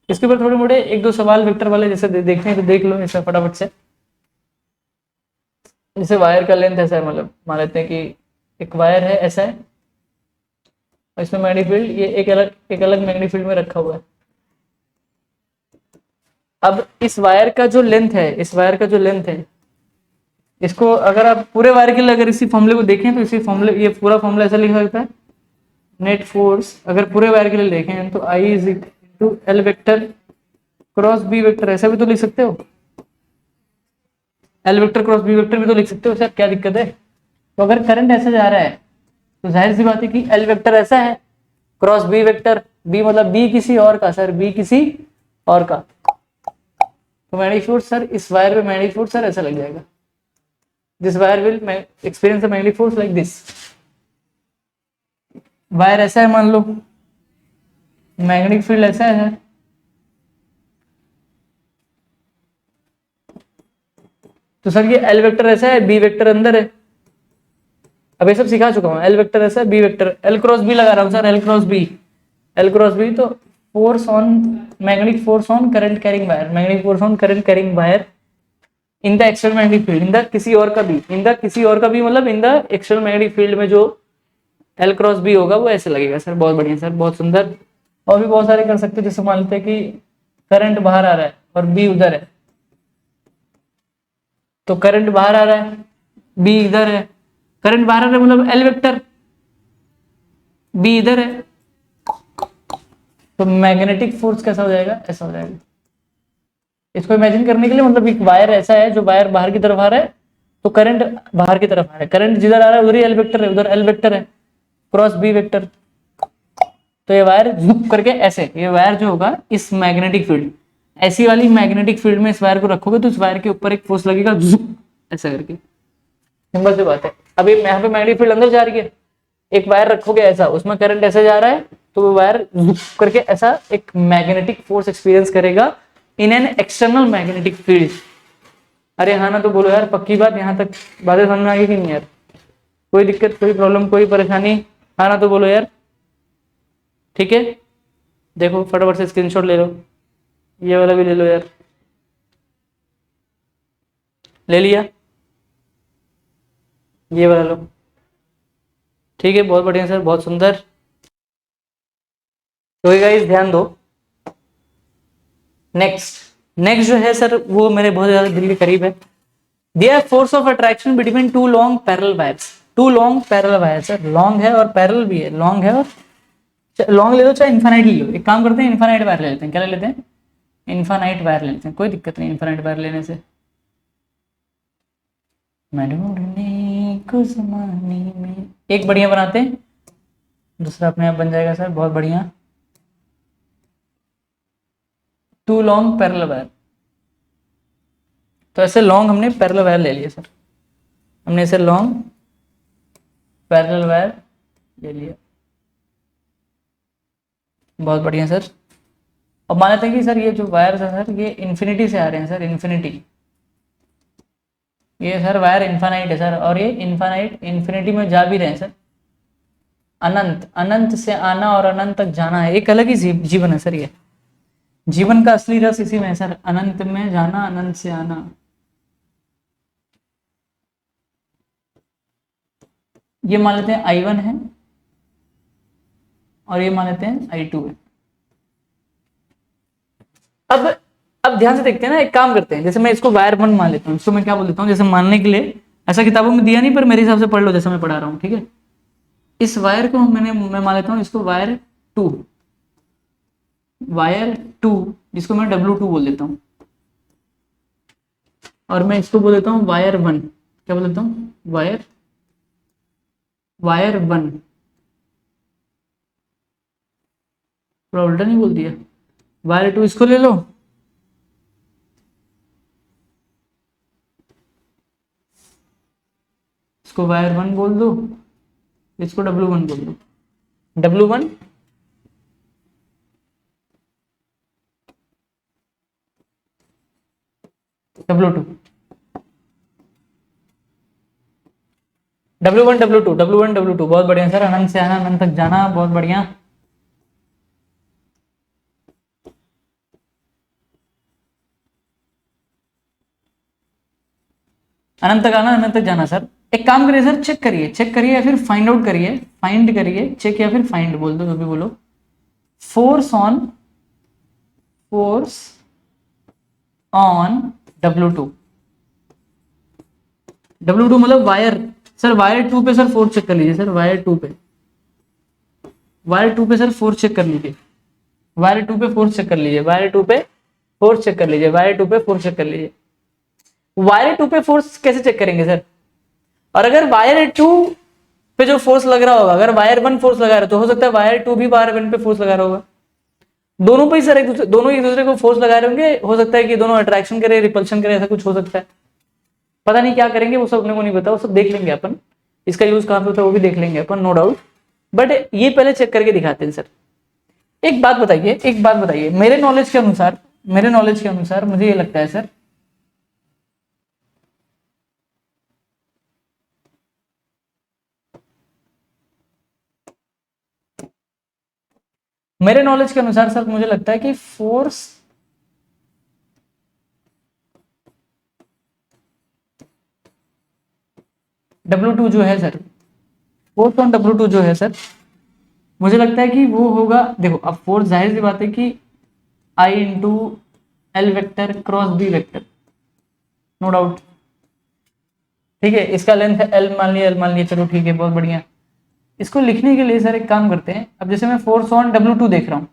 इसके ऊपर थोड़े मोटे एक दो सवाल वेक्टर वाले जैसे देखते हैं तो देख लो इसे फटाफट से। जैसे वायर का लेंथ है सर, मतलब मान लेते हैं कि एक वायर है ऐसा है, और इसमें मैग्नेटिक फील्ड ये एक अलग मैग्नेटिक फील्ड में रखा हुआ है। अब इस वायर का जो लेंथ है, इसको अगर आप पूरे वायर के लिए अगर इसी फॉर्मूले को देखें तो इसी फॉर्मूले, ये पूरा फॉर्मूला ऐसा लिखा जाता है, नेट फोर्स अगर पूरे वायर के लिए देखें तो I is equal to L vector cross B vector, ऐसा भी तो लिख सकते हो, L vector cross B vector भी तो लिख सकते हो सर, क्या दिक्कत है। तो अगर करंट ऐसे जा रहा है तो जाहिर सी बात है कि एल वेक्टर ऐसा है, क्रॉस बी वेक्टर बी मतलब बी किसी और का सर, बी किसी और का। तो मैग्नेटिक फोर्स सर इस वायर पे मैग्नेटिक फोर्स सर ऐसा लग जाएगा, this wire will experience a magnetic force like this. Wire ऐसा है मान लो, मैग्नेटिक फील्ड ऐसा है, तो सर ये एल वेक्टर ऐसा है, बी वेक्टर अंदर है। अब ये सब सिखा चुका हूं, एल वेक्टर ऐसा है, B vector, L cross B लगा रहा हूं sir, L cross B, L cross B. तो force on magnetic force on current carrying wire, magnetic force on current carrying wire in the external magnetic field, in the किसी और का भी, इन the किसी और का भी मतलब इन द एक्सटर्नल मैग्नेटिक फील्ड में जो एल क्रॉस बी होगा वो ऐसे लगेगा सर। बहुत बढ़िया सर, बहुत सुंदर। और भी बहुत सारे कर सकते हैं, जैसे मान लेते हैं कि करंट बाहर आ रहा है और बी उधर है, तो करंट बाहर आ रहा है, बी इधर है, करंट बाहर आ रहा है मतलब एल वेक्टर, बी इधर है, तो मैग्नेटिक फोर्स कैसा हो जाएगा, ऐसा हो जाएगा। इसको इमेजिन करने के लिए मतलब एक वायर ऐसा है, जो वायर बाहर की तरफ आ रहा है, तो करंट बाहर की तरफ आ रहा है, करंट जिधर आ रहा है उधर ही एल वेक्टर है, उधर एल वेक्टर है, क्रॉस बी वेक्टर। तो ये वायर झुक करके ऐसे, ये वायर जो होगा इस मैग्नेटिक फील्ड, ऐसी वाली मैग्नेटिक फील्ड में इस वायर को रखोगे तो इस वायर के ऊपर एक फोर्स लगेगा झुक ऐसा करके। सिंपल सी बात है। अभी यहाँ पे मैग्नेटिक फील्ड अंदर जा रही है, एक वायर रखोगे ऐसा, उसमें करंट ऐसे जा रहा है, तो वो वायर झुक करके ऐसा एक मैग्नेटिक फोर्स एक्सपीरियंस करेगा इन एन एक्सटर्नल मैग्नेटिक फील्ड। अरे हाँ ना तो बोलो यार, पक्की बात, यहाँ तक बातें समझ में आ गई कि नहीं यार? कोई दिक्कत, कोई प्रॉब्लम, कोई परेशानी? हाँ ना तो बोलो यार। ठीक है, देखो फटाफट से स्क्रीनशॉट ले लो, ये वाला भी ले लो यार। ले लिया? ये वाला लो। ठीक है, बहुत बढ़िया सर, बहुत सुंदर। तो गाइस ध्यान दो, नेक्स्ट जो है सर वो मेरे बहुत ज्यादा दिल के करीब है। दिया force of attraction between two long parallel wires, two long parallel wires है, लॉन्ग है और पैरेलल भी है, लॉन्ग है और लॉन्ग ले लो चाहे इन्फाइनाइट ले लो। एक काम करते हैं, इन्फाइनाइट वायर ले लेते हैं। क्या ले लेते हैं? इन्फाइनाइट वायर ले लेते हैं, कोई दिक्कत नहीं इन्फाइनाइट वायर लेने से। में एक बढ़िया बनाते हैं, दूसरा अपने आप बन जाएगा सर, बहुत बढ़िया। टू लॉन्ग पैरेलल वायर, तो ऐसे लॉन्ग हमने पैरेलल वायर ले लिया सर, हमने ऐसे लॉन्ग पैरेलल वायर ले लिया, बहुत बढ़िया सर। अब मान लेते हैं कि सर ये जो वायर है सर ये इन्फिनिटी से आ रहे हैं सर, इन्फिनिटी, ये सर वायर इन्फानाइट है सर, और ये इन्फानाइट इन्फिनिटी में जा भी रहे हैं सर। अनंत, अनंत से आना और अनंत तक जाना है, एक अलग ही जीवन है सर, ये जीवन का असली रस इसी में है सर, अनंत में जाना, अनंत से आना। ये मान लेते हैं I1 है और ये मान लेते हैं I2 है। अब ध्यान से देखते हैं ना, एक काम करते हैं, जैसे मैं इसको वायर 1 मान लेता हूँ, इसको मैं क्या बोल देता हूँ, जैसे मानने के लिए ऐसा किताबों में दिया नहीं, पर मेरे हिसाब से पढ़ लो जैसे मैं पढ़ा रहा हूँ, ठीक है। इस वायर को मैं मान लेता हूँ इसको वायर 2, वायर 2 जिसको मैं W2 बोल देता हूँ, और मैं इसको बोल देता हूँ वायर 1। क्या बोल देता हूँ? वायर 1। थोड़ा उल्टा नहीं बोल दिया? वायर 2 इसको ले लो, इसको वायर 1 बोल दो, इसको W1 बोल दो, W1 W2, W1 W2, W1 W2, बहुत बढ़िया सर, अनंत से आना अनंत तक जाना, बहुत बढ़िया। अनंत तक आना अनंत तक जाना सर। एक काम करिए सर, चेक करिए, चेक करिए या फिर फाइंड आउट करिए, फाइंड करिए, चेक या फिर फाइंड बोल दो, जो भी बोलो। फोर्स ऑन W2, W2 मतलब वायर, सर वायर 2 पे सर फोर्स चेक कर लीजिए सर, वायर 2 पे, वायर 2 पे सर फोर्स चेक कर लीजिए, वायर 2 पे फोर्स चेक कर लीजिए, वायर 2 पे फोर्स चेक कर लीजिए, वायर 2 पे फोर्स चेक कर लीजिए। वायर 2 पे फोर्स कैसे चेक करेंगे सर? और अगर वायर 2 पे जो फोर्स लग रहा होगा, अगर वायर 1 फोर्स लगा रहा है, तो हो सकता है वायर 2 भी वायर 1 पे फोर्स लगा रहा होगा। दोनों पे ही सर दोनों एक दूसरे को फोर्स लगा रहे होंगे, हो सकता है कि दोनों अट्रैक्शन करे, रिपल्शन करे, ऐसा कुछ हो सकता है। पता नहीं क्या करेंगे वो सब अपने को नहीं पता, वो सब देख लेंगे अपन, इसका यूज कहाँ पे होता है वो भी देख लेंगे अपन, नो डाउट। बट ये पहले चेक करके दिखाते हैं सर। एक बात बताइए, एक बात बताइए, मेरे नॉलेज के अनुसार, मेरे नॉलेज के अनुसार मुझे ये लगता है सर, मेरे नॉलेज के अनुसार सर मुझे लगता है कि फोर्स W2 जो है सर, फोर्स ऑन W2 जो है सर, मुझे लगता है कि वो होगा, देखो अब फोर्स जाहिर सी बात है कि I into L vector cross B vector, no doubt. ठीक है, इसका लेंथ है एल मान लिया, एल मान लिया, चलो ठीक है, बहुत बढ़िया। इसको लिखने के लिए सर एक काम करते हैं, अब जैसे मैं फोर्स ऑन W2 देख रहा हूँ,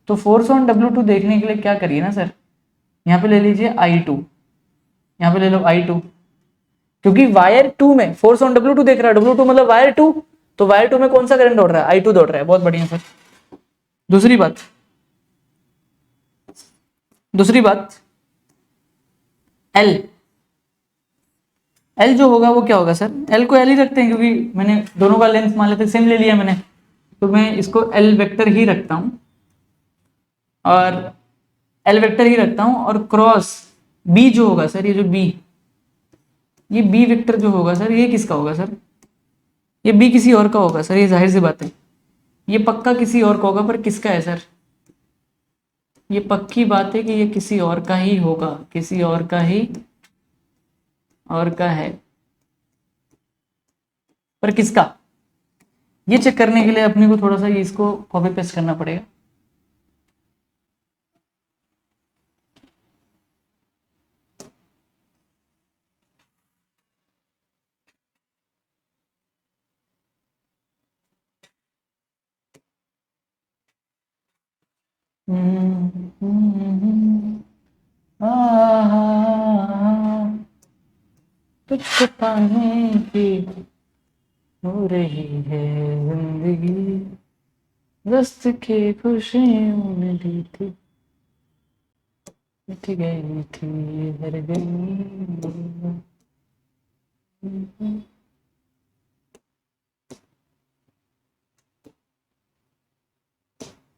तो फोर्स ऑन W2 देखने के लिए क्या करिए ना सर, यहाँ पे ले लीजिए I2, यहाँ पे ले लो I2, क्योंकि वायर 2 में फोर्स ऑन W2 देख रहा है, W2 मतलब वायर 2, तो वायर 2 में कौन सा करंट दौड़ रहा है, I2 दौड़ रहा है, बहुत बढ़िया सर। दूसरी बात, दूसरी बात, एल, एल जो होगा वो क्या होगा सर, एल को एल ही रखते हैं, क्योंकि मैंने दोनों का लेंथ मान लेते सेम ले लिया मैंने, तो मैं इसको एल वेक्टर ही रखता हूं, और एल वेक्टर ही रखता हूं, और क्रॉस बी जो होगा सर, ये जो बी, ये बी वेक्टर जो होगा सर, ये किसका होगा सर, ये बी किसी और का होगा सर, ये जाहिर सी बात है, ये पक्का किसी और का होगा, पर किसका है सर, ये पक्की बात है कि ये किसी और का ही होगा, किसी और का ही, और का है, पर किसका, ये चेक करने के लिए अपने को थोड़ा सा इसको कॉपी पेस्ट करना पड़ेगा। तुझको पाने की हो रही है जिंदगी, दस्त की खुशियों ने दी थी, मिट गई थी हर गई।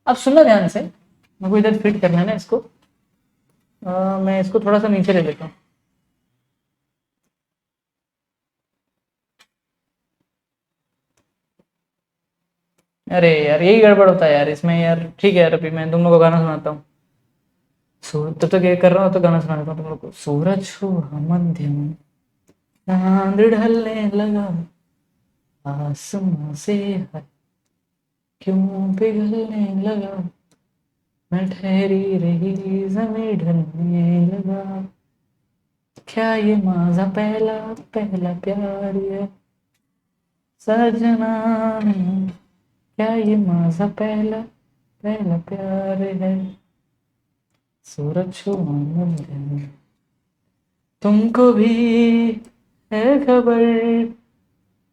अब सुनना ध्यान से, मेरे को इधर फिट करना है ना इसको, मैं इसको थोड़ा सा नीचे ले लेता हूँ। अरे यार यही गड़बड़ होता है यार इसमें यार, ठीक है यार, अभी मैं तुम लोग को गाना सुनाता हूँ, तब तक ये कर रहा हूँ तो गाना सुना देता हूँ तुम लोग को। सूरज हुआ मध्यम, चांद ढलने लगा, आसमां से है क्यों पिघलने लगा, मैं ठहरी रही जमीन ढलने लगा, क्या ये माजा पहला पहला प्यार है सजना, क्या ये माजा पहला पहला प्यार है, सूरज हुआ मध्यम, तुमको भी है खबर,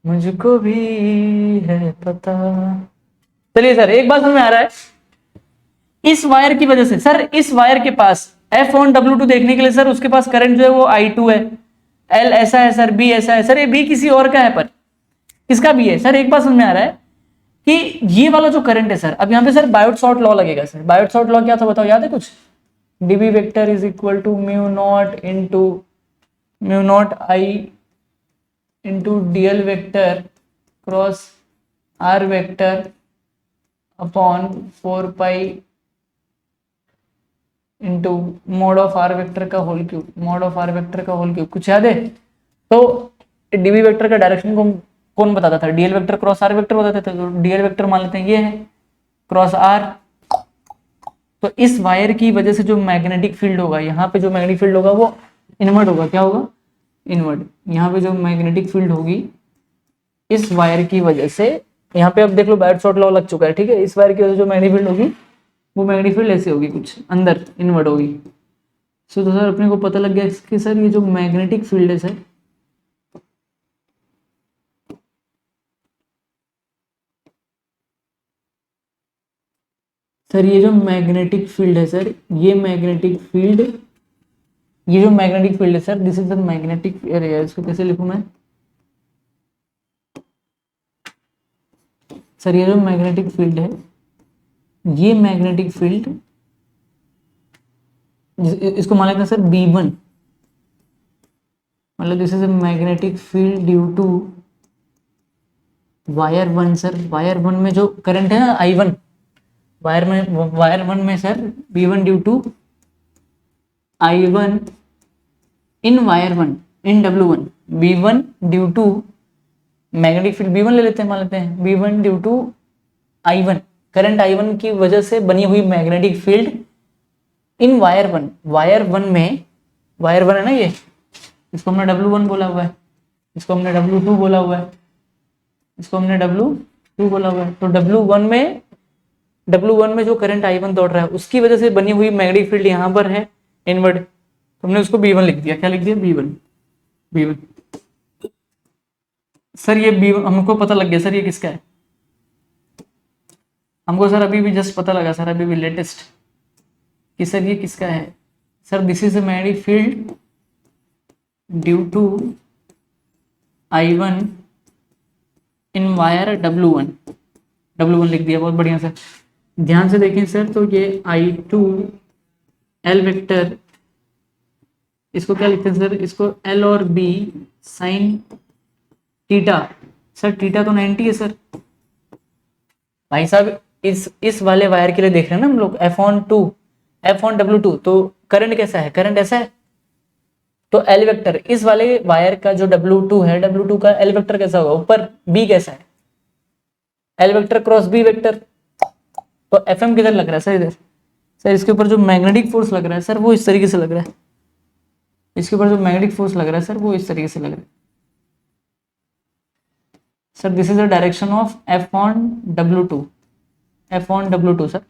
मुझको भी है पता। चलिए सर एक बात समझ में आ रहा है, इस वायर की वजह से सर, इस वायर के पास एफ ऑन W2 देखने के लिए सर उसके पास करंट जो है वो I2 है, एल ऐसा है सर, बी ऐसा है सर, ये बी किसी और का है, पर किसका भी है सर, एक बात समझ में आ रहा है कि ये वाला जो करंट है सर, अब यहाँ पे सर बायोट शॉर्ट लॉ लगेगा सर, बायोट शॉर्ट लॉ क्या था बताओ, याद है कुछ, DB vector is equal to mu naught into mu naught I into DL vector cross R vector upon 4 pi into mod of R vector का whole cube, mod of R vector का whole cube, कुछ याद है? तो dB vector का direction को कौन बताता था, DL vector cross R vector बताते थे, तो डीएल वेक्टर मान लेते हैं ये है क्रॉस आर। तो इस वायर की वजह से जो मैग्नेटिक फील्ड होगा, यहाँ पे जो मैग्नेटिक फील्ड होगा वो इनवर्ट होगा, क्या होगा, इनवर्ट। यहाँ पे जो मैग्नेटिक फील्ड होगी इस वायर की वजह से, यहाँ पे अब देख लो बायोट शॉर्ट लॉ लग चुका है, ठीक है, इस वायर की वजह से जो मैग्नेटिक फील्ड होगी वो मैग्नेटिक फील्ड ऐसे होगी, कुछ अंदर इनवर्ट होगी। सो तो सर अपने को पता लग गया कि सर ये जो मैग्नेटिक फील्ड है सर, सर ये जो मैग्नेटिक फील्ड है सर, ये मैग्नेटिक फील्ड, ये जो मैग्नेटिक फील्ड है sir, this is the magnetic, अरे यार इसको कैसे लिखूं मैं सर, ये जो मैग्नेटिक फील्ड है, ये मैग्नेटिक फील्ड, इसको मान लेते हैं सर B1, मतलब this is a magnetic field due to wire 1 sir. Wire 1 में जो करंट है ना I1, वायर 1 में sir B1 due to I1 in wire 1 in W1, B1 due to magnetic field B1 ले लेते हैं, मान लेते हैं B1 due to I1, current I1 की वजह से बनी हुई मैग्नेटिक फील्ड इन वायर 1, वायर 1 में, वायर 1 है ना ये, इसको हमने W1 बोला हुआ है, इसको हमने W2 बोला हुआ है, इसको हमने W2 बोला हुआ है। तो W1 में जो करंट I1 दौड़ रहा है उसकी वजह से बनी हुई मैग्नेटिक फील्ड यहाँ पर है इनवर्ड, तो हमने उसको B1 लिख दिया। क्या लिख दिया? B1। सर ये B1 हमको पता लग गया सर, ये किसका है, हमको सर अभी भी जस्ट पता लगा सर, अभी भी लेटेस्ट कि सर ये किसका है sir, this is a magnetic field due to I1 in wire W1 लिख दिया, बहुत बढ़िया सर। ध्यान से देखें सर, तो ये I2 L वेक्टर, इसको क्या लिखते हैं सर, इसको L और B sine theta, sir theta तो 90 है सर। भाई साहब इस वाले वायर के लिए देख रहे हैं ना हम लोग, F1W2, तो करंट कैसा है, करंट ऐसा है, तो L वेक्टर इस वाले वायर का जो W2 है, W2 का L वेक्टर कैसा होगा, ऊपर B कैसा है, L vector cross B vector, तो FM किधर लग रहा है सर, इधर। सर इसके ऊपर जो मैग्नेटिक फोर्स लग रहा है सर वो इस तरीके से लग रहा है, इसके ऊपर जो मैग्नेटिक फोर्स लग रहा है सर वो इस तरीके से लग रहा है sir. This is the direction of F1W2 sir,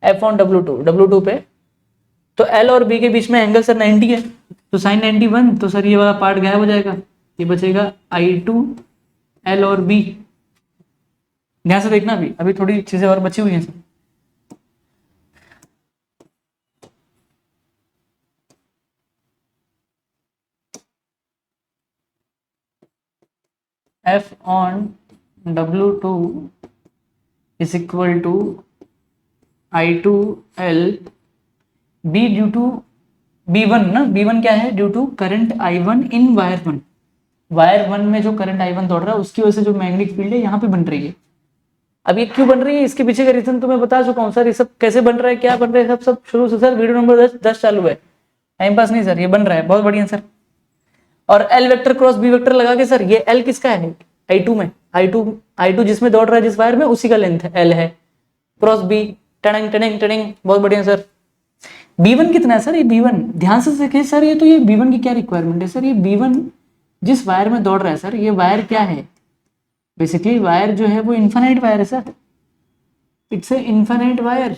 F1W2 पे, तो L और B के बीच में एंगल सर 90 है, तो साइन 91, तो सर ये वाला पार्ट गायब हो जाएगा, ये बचेगा I2 L और B। ध्यान से देखना, अभी थोड़ी चीजें और बची हुई हैं sir. F1W2 is equal to I2L B due to B1 ना, B1 क्या है, due to current I1 in wire 1, wire 1 में जो करंट I1 दौड़ रहा है उसकी वजह से जो मैग्नेटिक फील्ड है यहाँ पे बन रही है। अब ये क्यों बन रही है, इसके पीछे का रीजन तो मैं बता चुका हूँ सर, ये सब कैसे बन रहा है, क्या बन रहा है, सब शुरू से सर, वीडियो नंबर 10 चालू है, टाइम पास नहीं सर, ये बन रहा है, बहुत बढ़िया सर। और L vector cross B vector लगा के सर, ये L किसका है, I2 में, I2 जिसमें दौड़ रहा है जिस वायर में, उसी का लेंथ है L है, cross B, tanning tanning tanning, बहुत बढ़िया सर। B1 कितना है सर, ये B1 ध्यान से देखिए सर, ये तो ये B1 की क्या रिक्वायरमेंट है सर, ये B1 जिस वायर में दौड़ रहा है सर, ये वायर क्या है, बेसिकली वायर जो है वो इनफाइनाइट वायर है sir, it's a infinite wire,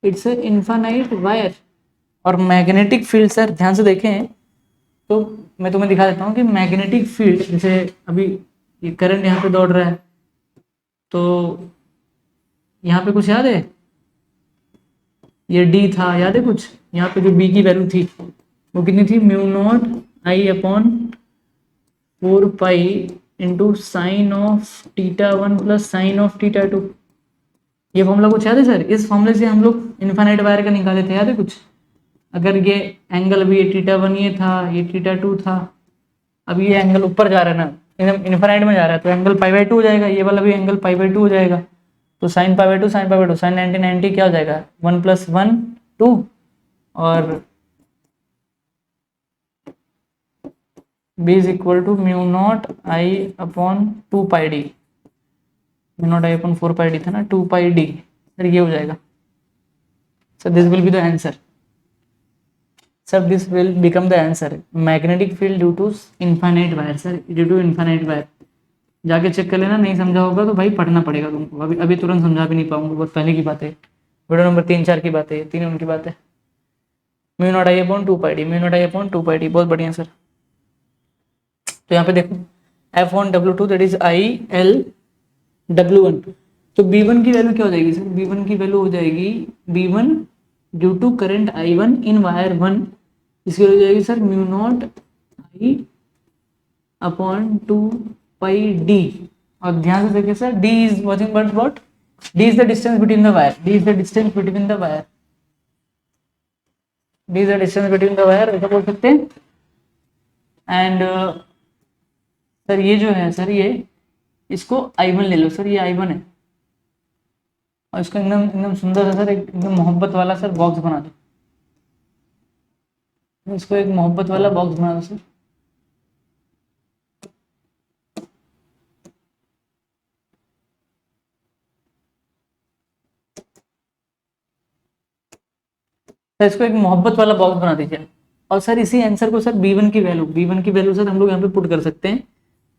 it's a infinite wire. और मैग्नेटिक फील्ड सर ध्यान से देखें तो मैं तुम्हें दिखा देता हूँ कि मैग्नेटिक फील्ड, जैसे अभी ये करंट यहाँ पे दौड़ रहा है, तो यहाँ पे कुछ याद है, ये D था, याद है कुछ, यहाँ पे जो B की वैल्यू थी वो कितनी थी, μ0I/4π into sine of θ1 plus sine of θ2। ये फॉर्मूला कुछ याद है सर, इस फॉर्मूले से हम लोग इनफाइनाइट वायर का निकाले थे, याद है कुछ। अगर ये एंगल भी ये θ1 ये था, ये θ2 था, अब ये एंगल ऊपर जा रहा है ना, इनफाइनाइट में जा रहा है, तो एंगल π/2 हो जाएगा, ये वाला भी एंगल π/2 हो जाएगा, तो साइन π/2 साइन 90 क्या हो जाएगा, 1 + 1 2, और B is equal to μ0I/2πd, μ0I/4πd था ना, 2πd, सर ये हो जाएगा sir, this will be the answer sir, this will become the answer, magnetic field due to infinite wire sir, due to infinite wire. जाके check कर लेना, नहीं समझा होगा तो भाई पढ़ना पड़ेगा तुमको, अभी तुरंत समझा भी नहीं पाऊंगा, बहुत पहले की बात है, वीडियो नंबर 3-4 की बात है, 3 उनकी बात है। μ0I/2πd, बहुत बढ़िया सर। तो यहाँ पे देखो F1W2 दैट इज ILW1, तो B1 की वैल्यू क्या हो जाएगी सर, B1 की वैल्यू हो जाएगी B1 due to current I1 in wire 1, इसकी वैल्यू हो जाएगी sir mu naught I upon 2 pi D. और ध्यान से देखिए sir, D is nothing but what, D is the distance between the wire, D is the distance between the wire, D is the distance between the wire, ऐसा बोल सकते हैं। And sir ये जो है सर, ये इसको I1 ले लो सर, ये I1 है, और इसको एकदम एकदम सुंदर सा सर एकदम मोहब्बत वाला सर बॉक्स बना दो, इसको एक मोहब्बत वाला बॉक्स बना दो सर। सर इसको एक मोहब्बत वाला बॉक्स बना दीजिए। और सर इसी आंसर को सर B1 की वैल्यू सर हम लोग यहाँ पे पुट कर सकते हैं,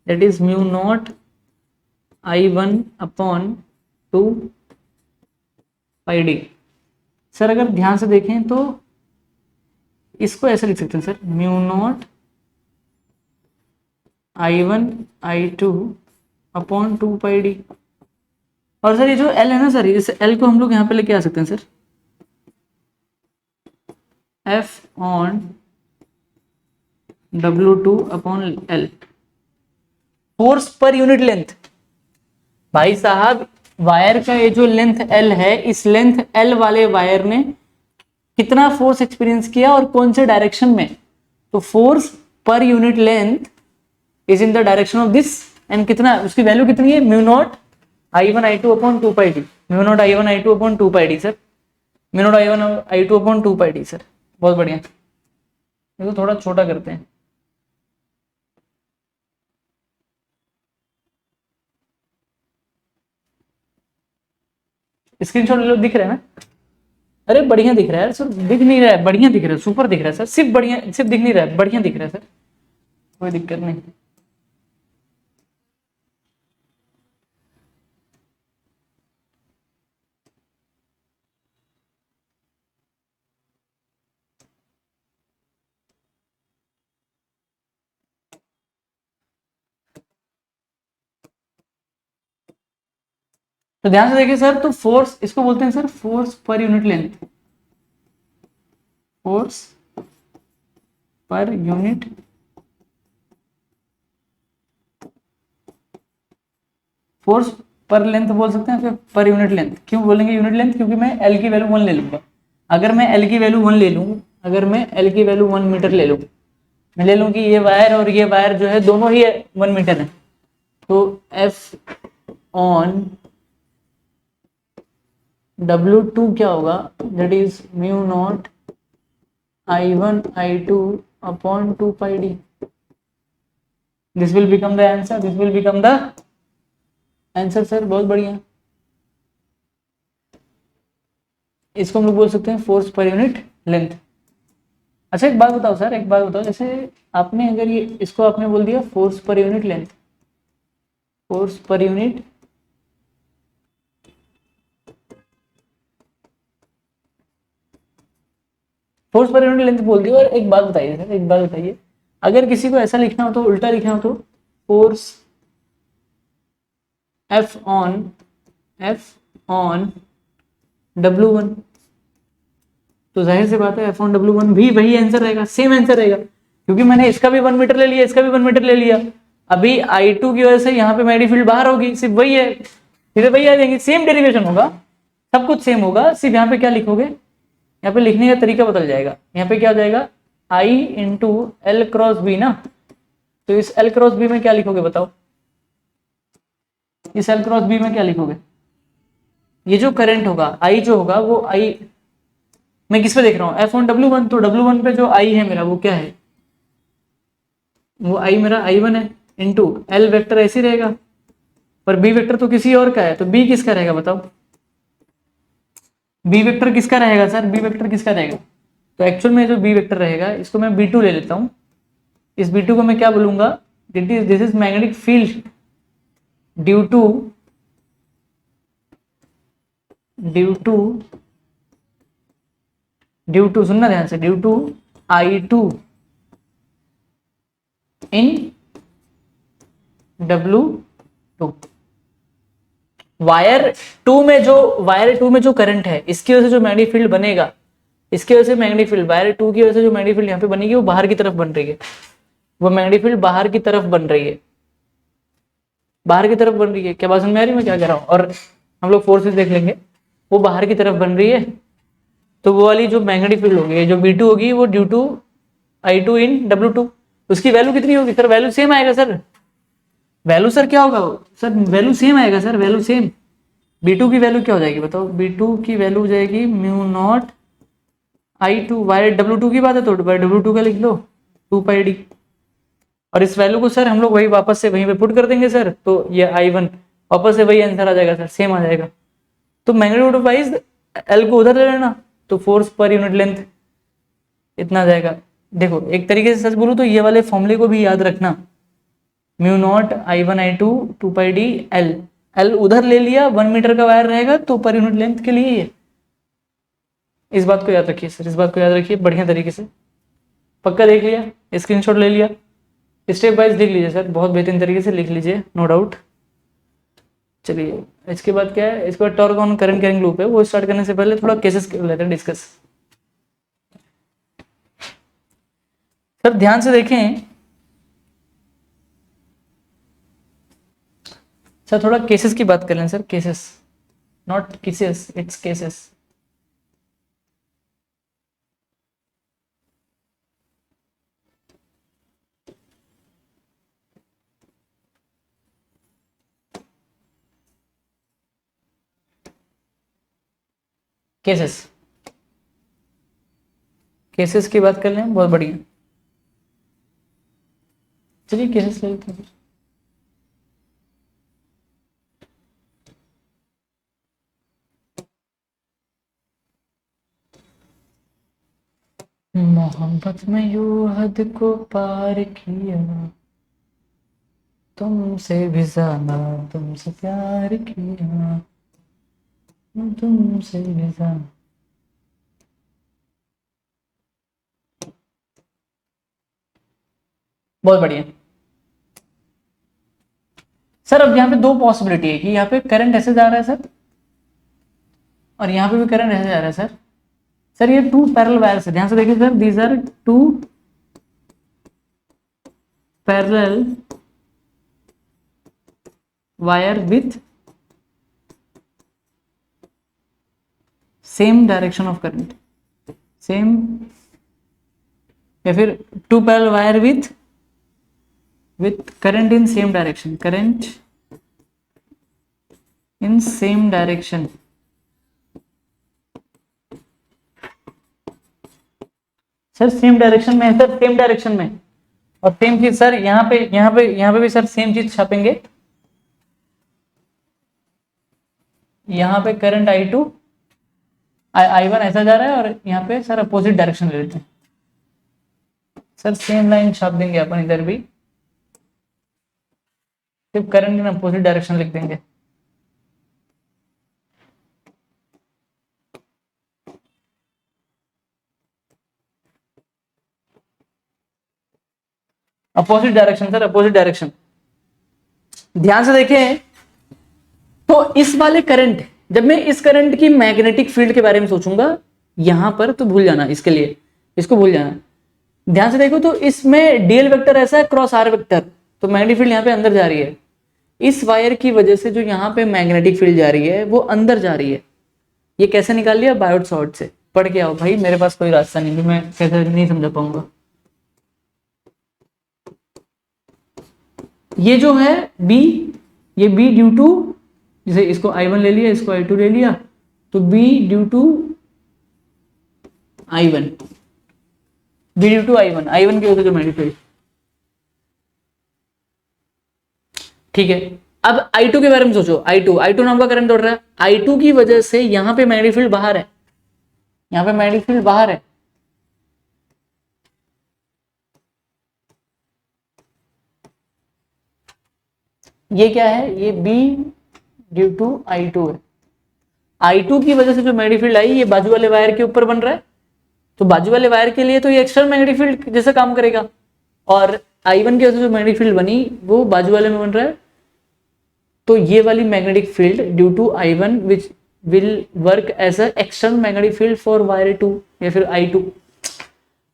that is mu naught I1 upon 2 pi D. Sir अगर ध्यान से देखें तो इसको ऐसे लिख सकते हैं sir, mu naught I1 I2 upon 2 pi D. और सर ये जो L है ना सर, इस L को हम लोग यहाँ पे लेके आ सकते हैं sir, F on W2 upon L, force per unit length. भाई साहब वायर का ये जो लेंथ L है, इस लेंथ L वाले वायर ने कितना फोर्स एक्सपीरियंस किया और कौन से डायरेक्शन में, तो force per unit length is in the direction of this, and कितना, उसकी वैल्यू कितनी है, mu naught I1 I2 upon 2 pi D, mu naught I1 I2 upon 2 pi D sir, mu naught I1 I2 upon 2 pi D sir. बहुत बढ़िया, इसको थोड़ा छोटा करते हैं। स्क्रीनशॉट ले लो, दिख रहा है ना, अरे बढ़िया दिख रहा है सर, दिख नहीं रहा है, बढ़िया दिख रहा है, सुपर दिख रहा है सर, सिर्फ बढ़िया, सिर्फ दिख नहीं रहा है, बढ़िया दिख रहा है सर, कोई दिक्कत नहीं। तो ध्यान से देखिए सर, तो फोर्स इसको बोलते हैं sir force per unit length, force per unit force पर लेंथ बोल सकते हैं, फिर पर यूनिट लेंथ क्यों बोलेंगे यूनिट लेंथ, क्योंकि मैं L की वैल्यू 1 ले लूंगा। अगर मैं L की वैल्यू 1 ले लूँ, अगर मैं L की वैल्यू 1 मीटर ले लूँ, मैं ले लूँ कि ये वायर और ये वायर जो है दोनों ही 1 मीटर है, तो F ऑन W2 क्या होगा, that is mu naught I1 I2 upon 2 pi D. This will become the answer, this will become the answer sir. बहुत बढ़िया, इसको हम लोग बोल सकते हैं फोर्स पर यूनिट लेंथ। अच्छा एक बात बताओ सर, एक बात बताओ, जैसे आपने अगर ये इसको आपने बोल दिया force per unit length, force per unit force per unit length बोल दिया। और एक बात बताइए सर, एक बात बताइए, अगर किसी को ऐसा लिखना हो तो उल्टा लिखना हो तो फोर्स F ऑन W1, तो जाहिर सी बात है F ऑन W1 भी वही आंसर रहेगा, सेम आंसर रहेगा, क्योंकि मैंने इसका भी 1 मीटर ले लिया, इसका भी 1 मीटर ले लिया। अभी I2 की वजह से यहाँ पे मैग्नेटिक फील्ड बाहर होगी, सिर्फ वही है, सीधे वही आ जाएंगे, सेम डेरिवेशन होगा, सब कुछ सेम होगा, सिर्फ यहाँ पे क्या लिखोगे, यहाँ पे लिखने का तरीका बदल जाएगा। यहाँ पे क्या हो जाएगा, I into L cross B ना, तो इस L क्रॉस बी में क्या लिखोगे बताओ, इस L क्रॉस बी में क्या लिखोगे, ये जो करंट होगा I जो होगा वो I, मैं किस पे देख रहा हूँ, F ऑन W1, तो W1 पे जो I है मेरा वो क्या है, वो I मेरा I1 है, इंटू L वेक्टर ऐसे रहेगा, पर B वेक्टर तो किसी और का है, तो B किसका रहेगा बताओ, B वेक्टर किसका रहेगा सर, B वेक्टर किसका रहेगा, तो एक्चुअल में जो B वेक्टर रहेगा इसको मैं B2 ले लेता हूँ, इस B2 को मैं क्या बोलूंगा, this is magnetic field due to सुनना ध्यान से, due to I2 in W2, wire two में जो करंट है, इसकी वजह से जो मैग्नेटिक फील्ड बनेगा, इसकी वजह से मैग्नेटिक फील्ड वायर टू की वजह से जो मैग्नेटिक फील्ड यहाँ पे बनेगी वो बाहर की तरफ बन रही है, वो मैग्नेटिक फील्ड बाहर की तरफ बन रही है, बाहर की तरफ बन रही है। क्या बात समझ में आ रही है मैं क्या कह रहा हूँ? और हम लोग फोर्सेस देख लेंगे, वो बाहर की तरफ बन रही है, तो वो वाली जो मैग्नेटिक फील्ड होगी, जो B2 होगी, वो due to I2 in W2, उसकी वैल्यू कितनी होगी सर? वैल्यू सेम आएगा सर। वैल्यू सर क्या होगा सर? वैल्यू सेम आएगा सर, वैल्यू सेम। B2 की वैल्यू क्या हो जाएगी बताओ? B2 की वैल्यू हो जाएगी mu naught I2 Y W2 की बात है तो W2 का लिख लो 2πd, और इस वैल्यू को सर हम लोग वही वापस से वहीं पे पुट कर देंगे सर, तो ये I1 वापस से वही आंसर आ जाएगा सर, सेम आ जाएगा। तो मैग्नीट्यूड वाइज L को उधर ले लेना, तो फोर्स पर यूनिट लेंथ इतना आ जाएगा। देखो एक तरीके से सच बोलूं तो ये वाले फॉर्मूले को भी याद रखना, mu naught I1 I2 2πd L, L उधर ले लिया, 1 मीटर का वायर रहेगा तो पर यूनिट लेंथ के लिए ये, इस बात को याद रखिए सर, इस बात को याद रखिए बढ़िया तरीके से। पक्का देख लिया, स्क्रीनशॉट ले लिया, स्टेप वाइज लिख लीजिए सर, बहुत बेहतरीन तरीके से लिख लीजिए, नो डाउट। चलिए इसके बाद क्या है? इसके बाद torque on current carrying loop है, वो स्टार्ट करने से पहले थोड़ा केसेस कर लेते हैं डिस्कस। सर ध्यान से देखें सर, थोड़ा केसेस की बात कर लें sir, cases not cases, it's cases. Cases, cases की बात कर लें, बहुत बढ़िया। चलिए केसेस ले लेते हैं। मोहब्बत में यूं हद को पार किया, तुमसे भी ज्यादा तुमसे प्यार किया, तुमसे भी ज्यादा। बहुत बढ़िया सर। अब यहाँ पे दो पॉसिबिलिटी है कि यहाँ पे करंट ऐसे जा रहा है सर, और यहाँ पे भी करंट ऐसे जा रहा है सर। सर ये टू पैरेलल वायर्स है, ध्यान से देखिए sir, these are two parallel wire with same direction of current, same, या फिर two parallel wire with current in same direction, current in same direction. Sir same direction में है sir, same direction में, और सेम चीज sir यहाँ पे भी सर सेम चीज छापेंगे। यहाँ पे करंट I2 I1 ऐसा जा रहा है, और यहाँ पे सर अपोजिट डायरेक्शन ले लेते हैं सर, सेम लाइन छाप देंगे अपन इधर भी, सिर्फ करंट इन अपोजिट डायरेक्शन लिख देंगे। Opposite direction sir, opposite direction. ध्यान से देखें तो इस वाले करंट, जब मैं इस करंट की मैग्नेटिक फील्ड के बारे में सोचूंगा यहां पर, तो भूल जाना इसके लिए, इसको भूल जाना। ध्यान से देखो तो इसमें डीएल वेक्टर ऐसा है क्रॉस आर वेक्टर, तो मैग्नेटिक फील्ड यहाँ पे अंदर जा रही है। इस वायर की वजह से जो यहाँ पे मैग्नेटिक फील्ड जा रही है वो अंदर जा रही है। ये कैसे निकाल लिया? बायोट सॉर्ट से। पढ़ के आओ भाई, मेरे पास कोई रास्ता नहीं, मैं कैसे नहीं समझा पाऊंगा। ये जो है B, ये B ड्यू टू, जैसे इसको I1 ले लिया, इसको I2 ले लिया, तो B due to I1, B due to I1, I1 की वजह से मैग्नेटिक फील्ड। ठीक है, अब I2 के बारे में सोचो, I2 नाम का करंट दौड़ रहा है, I2 की वजह से यहां पे मैग्नेटिक फील्ड बाहर है, यहां पे मैग्नेटिक फील्ड बाहर है। ये क्या है? ये B ड्यू टू I2 है। I2 की वजह से जो मैग्नेटिक फील्ड आई, ये बाजू वाले वायर के ऊपर बन रहा है, तो बाजू वाले वायर के लिए तो ये एक्सटर्नल मैग्नेटिक फील्ड जैसा काम करेगा, और I1 की वजह से जो मैग्नेटिक फील्ड बनी वो बाजू वाले में बन रहा है तो ये वाली magnetic field due to I1 which will work as a external magnetic field for wire 2 या फिर I2।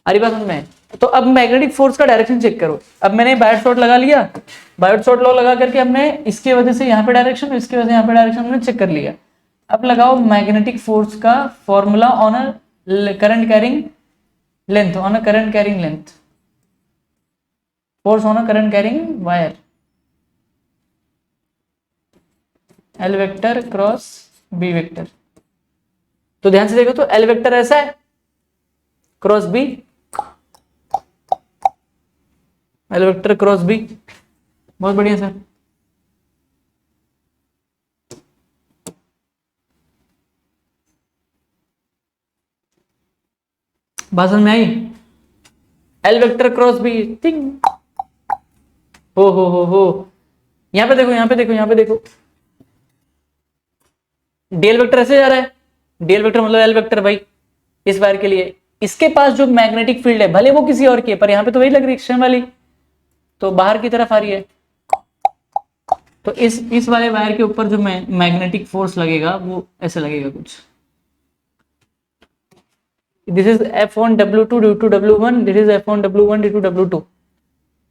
अरे बात समझ में? तो अब मैग्नेटिक फोर्स का डायरेक्शन चेक करो। अब मैंने बायोट शॉट लगा लिया, बायोट शॉट लॉ लगा करके हमने इसके वजह से यहाँ पे डायरेक्शन, इसकी वजह से यहाँ पे डायरेक्शन हमने चेक कर लिया। अब लगाओ मैग्नेटिक फोर्स का formula on a current carrying length, on a current carrying length, force on a current carrying wire, L vector cross B vector. तो ध्यान से देखो तो एल वेक्टर ऐसा है, cross B, L vector cross B. बहुत बढ़िया सर। बात समझ में आई? L vector cross B, thing. हो यहां पे देखो, यहां पे देखो, यहां पे देखो, डीएल वेक्टर ऐसे जा रहा है, डीएल वेक्टर मतलब एल वेक्टर भाई इस वायर के लिए। इसके पास जो मैग्नेटिक फील्ड है भले वो किसी और की है, पर यहां पे तो वही लग रही है एक्सटर्नल वाली, तो बाहर की तरफ आ रही है। तो इस वाले वायर के ऊपर जो मैग्नेटिक फोर्स लगेगा वो ऐसे लगेगा कुछ। This is F1W2 due to W1, this is F1W1 due to W2।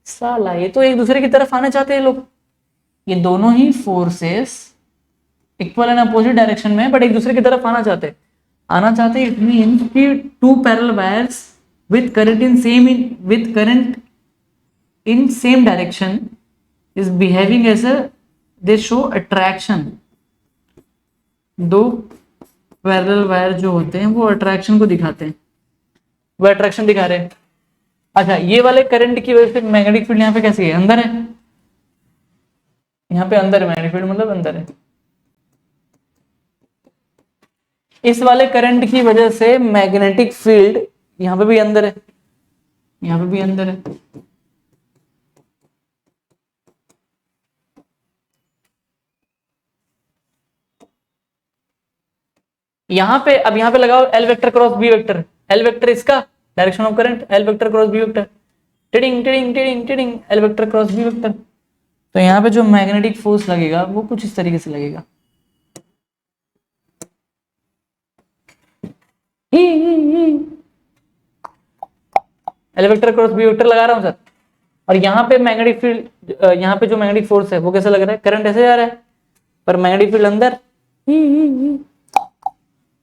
साला ये तो एक दूसरे की तरफ आना चाहते हैं लोग। ये दोनों ही forces equal and opposite direction में, बट एक दूसरे की तरफ आना चाहते इट मींस कि two parallel wires with current in same direction is behaving as a, they show attraction. दो पैरेलल वायर जो होते हैं वो अट्रैक्शन को दिखाते हैं, वो अट्रैक्शन दिखा रहे हैं। अच्छा, ये वाले करंट की वजह से मैग्नेटिक फील्ड यहाँ पे कैसी है, अंदर है, यहाँ पे अंदर है मैग्नेटिक फील्ड, मतलब अंदर है। इस वाले करंट की वजह से मैग्नेटिक फील्ड यहाँ पे भी अंदर है, यहाँ पे भी अंदर है। यहाँ पे अब यहाँ पे लगाओ L vector cross B vector, L vector इसका direction of current, L vector cross B vector, टिडिंग टिडिंग टिडिंग टिडिंग, L vector cross B vector. तो यहाँ पे जो मैग्नेटिक फोर्स लगेगा वो कुछ इस तरीके से लगेगा, L vector cross B vector लगा रहा हूँ सर। और यहाँ पे मैग्नेटिक फील्ड, यहाँ पे जो मैग्नेटिक फोर्स है वो कैसा लग रहा है, करंट ऐसे जा रहा है पर मैग्नेटिक फील्ड अंदर।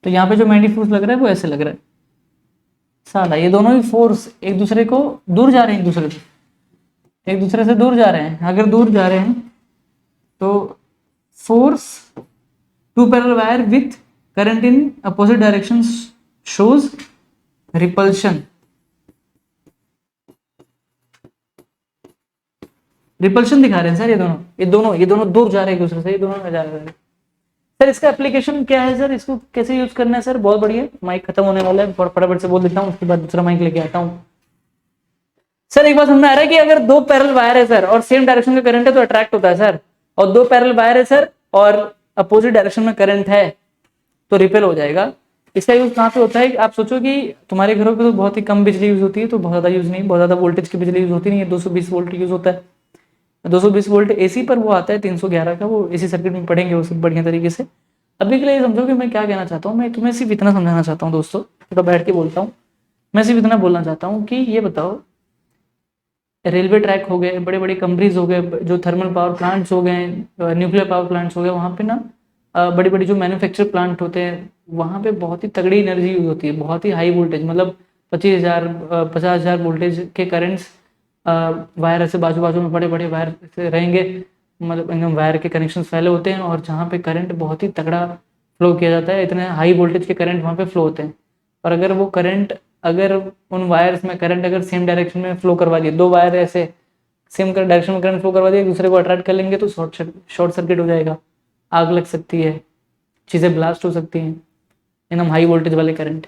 तो यहाँ पे जो मैग्नेटिक फोर्स लग रहा है वो ऐसे लग रहा है। साला ये दोनों ही फोर्स एक दूसरे को दूर जा रहे हैं, एक दूसरे से दूर जा रहे हैं। अगर दूर जा रहे हैं तो force two parallel wire with current in opposite direction shows repulsion. Repulsion दिखा रहे हैं सर ये दोनों दूर जा रहे हैं एक दूसरे से, ये दोनों जा रहे हैं। सर इसका एप्लीकेशन क्या है सर, इसको कैसे यूज करना है सर? बहुत बढ़िया, माइक खत्म होने वाला है, फटाफट से बोल देता हूँ, उसके बाद दूसरा माइक लेके आता हूँ। सर एक बात समझ में आ रहा है कि अगर दो पैरेलल वायर है सर और सेम डायरेक्शन का करंट है तो अट्रैक्ट होता है सर, और दो पैरेलल वायर है सर और अपोजिट डायरेक्शन में करंट है तो रिपेल हो जाएगा। इसका यूज कहाँ पे होता है? आप सोचो कि तुम्हारे घरों पे तो बहुत ही कम बिजली यूज होती है, तो बहुत ज्यादा यूज नहीं, बहुत ज्यादा वोल्टेज की बिजली यूज होती नहीं है, 220 वोल्ट यूज होता है। 220 वोल्ट एसी पर वो आता है 311 का, वो एसी सर्किट में पढ़ेंगे वो सब बढ़िया तरीके से। अभी के लिए समझो कि मैं क्या कहना चाहता हूँ, मैं तुम्हें सिर्फ इतना समझाना चाहता हूँ दोस्तों, थोड़ा बैठ के बोलता हूँ। मैं सिर्फ इतना बोलना चाहता हूँ कि ये बताओ, रेलवे ट्रैक हो गए, बड़े बड़े कंपनीज हो गए, जो थर्मल पावर प्लांट्स हो गए, न्यूक्लियर पावर प्लांट्स हो गए, वहाँ पे ना बड़ी बड़ी जो मैन्युफैक्चर प्लांट होते हैं वहाँ पे बहुत ही तगड़ी एनर्जी यूज होती है, बहुत ही हाई वोल्टेज, मतलब 50,000 वोल्टेज के करेंट्स वायर ऐसे बाजू बाजू में बड़े बड़े वायर से रहेंगे, मतलब एकदम वायर के कनेक्शन फैले होते हैं और जहाँ पे करंट बहुत ही तगड़ा फ्लो किया जाता है, इतने हाई वोल्टेज के करंट वहाँ पे फ्लो होते हैं। और अगर वो करंट, अगर उन वायर्स में करंट अगर सेम डायरेक्शन में फ्लो करवा दिए, दो वायर ऐसे सेम डायरेक्शन में करंट फ्लो करवा दिए, एक दूसरे को अट्रैक्ट कर लेंगे तो शॉर्ट सर्किट हो जाएगा, आग लग सकती है, चीज़ें ब्लास्ट हो सकती हैं, एकदम हाई वोल्टेज वाले करंट।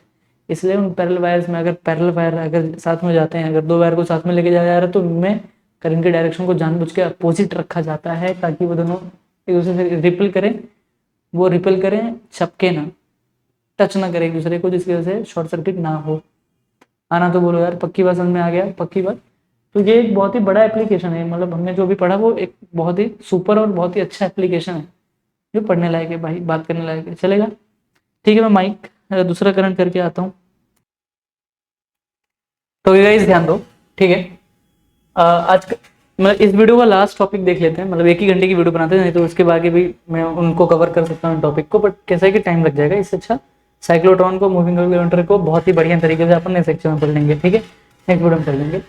इसलिए उन पैरेलल वायर्स में अगर पैरेलल वायर अगर साथ में जाते हैं, अगर दो वायर को साथ में लेके जाया जा रहा है तो उनमें करंट की डायरेक्शन को जानबूझ के अपोजिट रखा जाता है ताकि वो दोनों एक दूसरे से रिपेल करें, वो रिपेल करें, छपके ना, टच ना करें एक दूसरे को, जिसकी वजह से शॉर्ट सर्किट ना हो। आना तो बोलो यार, पक्की बात समझ में आ गया? पक्की बात? तो ये एक बहुत ही बड़ा एप्लीकेशन है, मतलब हमने जो भी पढ़ा वो एक बहुत ही सुपर और बहुत ही अच्छा एप्लीकेशन है जो पढ़ने लायक है भाई, बात करने लायक है। चलेगा, ठीक है। मैं माइक दूसरा कनेक्ट करके आता हूँ। तो ये गाइस ध्यान दो, ठीक है। आज मतलब इस वीडियो का लास्ट टॉपिक देख लेते हैं, मतलब 1 ही घंटे की वीडियो बनाते हैं, नहीं तो उसके बाद भी मैं उनको कवर कर सकता हूँ टॉपिक को, बट कैसा है कि टाइम लग जाएगा। इससे अच्छा साइक्लोट्रॉन को, मूविंग कैलकुलेटर को बहुत ही बढ़िया तरीके से अपन नेक्स्ट सेक्शन में पढ़ लेंगे, ठीक है, नेक्स्ट वीडियो में पढ़ लेंगे।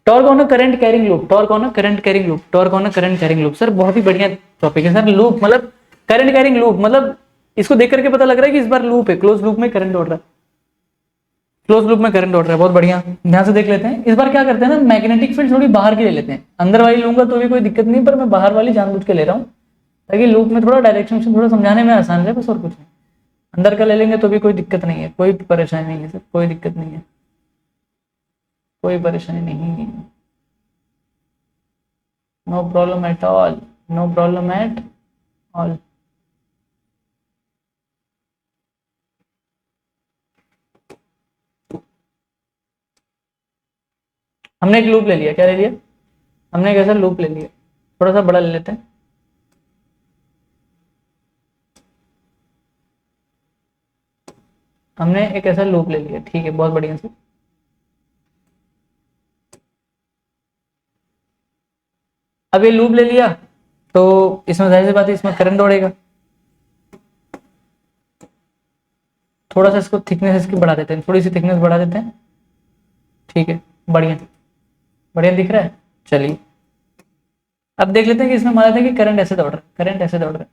Torque on a current carrying loop, torque on a current carrying loop, torque on a current carrying loop. Sir बहुत ही बढ़िया टॉपिक है सर। लूप मतलब करंट कैरिंग लूप, मतलब इसको देख करके पता लग रहा है कि इस बार लूप है, क्लोज लूप में करंट दौड़ रहा है, क्लोज लूप में करंट दौड़ रहा है, बहुत बढ़िया। ध्यान से देख लेते हैं। इस बार क्या करते हैं ना, मैग्नेटिक फील्ड थोड़ी बाहर की ले लेते हैं, अंदर वाली लूंगा तो भी कोई दिक्कत नहीं, पर मैं बाहर वाली जानबूझ के ले रहा हूँ ताकि लूप में थोड़ा डायरेक्शन थोड़ा समझाने में आसान रहे, बस और कुछ नहीं। अंदर का ले लेंगे तो भी कोई दिक्कत नहीं है, कोई परेशानी नहीं है सर, कोई दिक्कत नहीं है, कोई परेशानी नहीं है, no problem at all, no problem at all. हमने एक लूप ले लिया, क्या ले लिया, हमने एक ऐसा लूप ले लिया, थोड़ा सा बड़ा ले लेते हैं। हमने एक ऐसा लूप ले लिया, ठीक है, बहुत बढ़िया से। अब ये लूप ले लिया तो इसमें जाहिर सी बात है इसमें करंट दौड़ेगा। थोड़ा सा इसको थिकनेस इसकी बढ़ा देते हैं, थोड़ी सी थिकनेस बढ़ा देते हैं, ठीक है, बढ़िया बढ़िया दिख रहा है। चलिए अब देख लेते हैं कि इसमें मान लेते हैं कि करंट ऐसे दौड़ रहा है, करंट ऐसे दौड़ रहा है,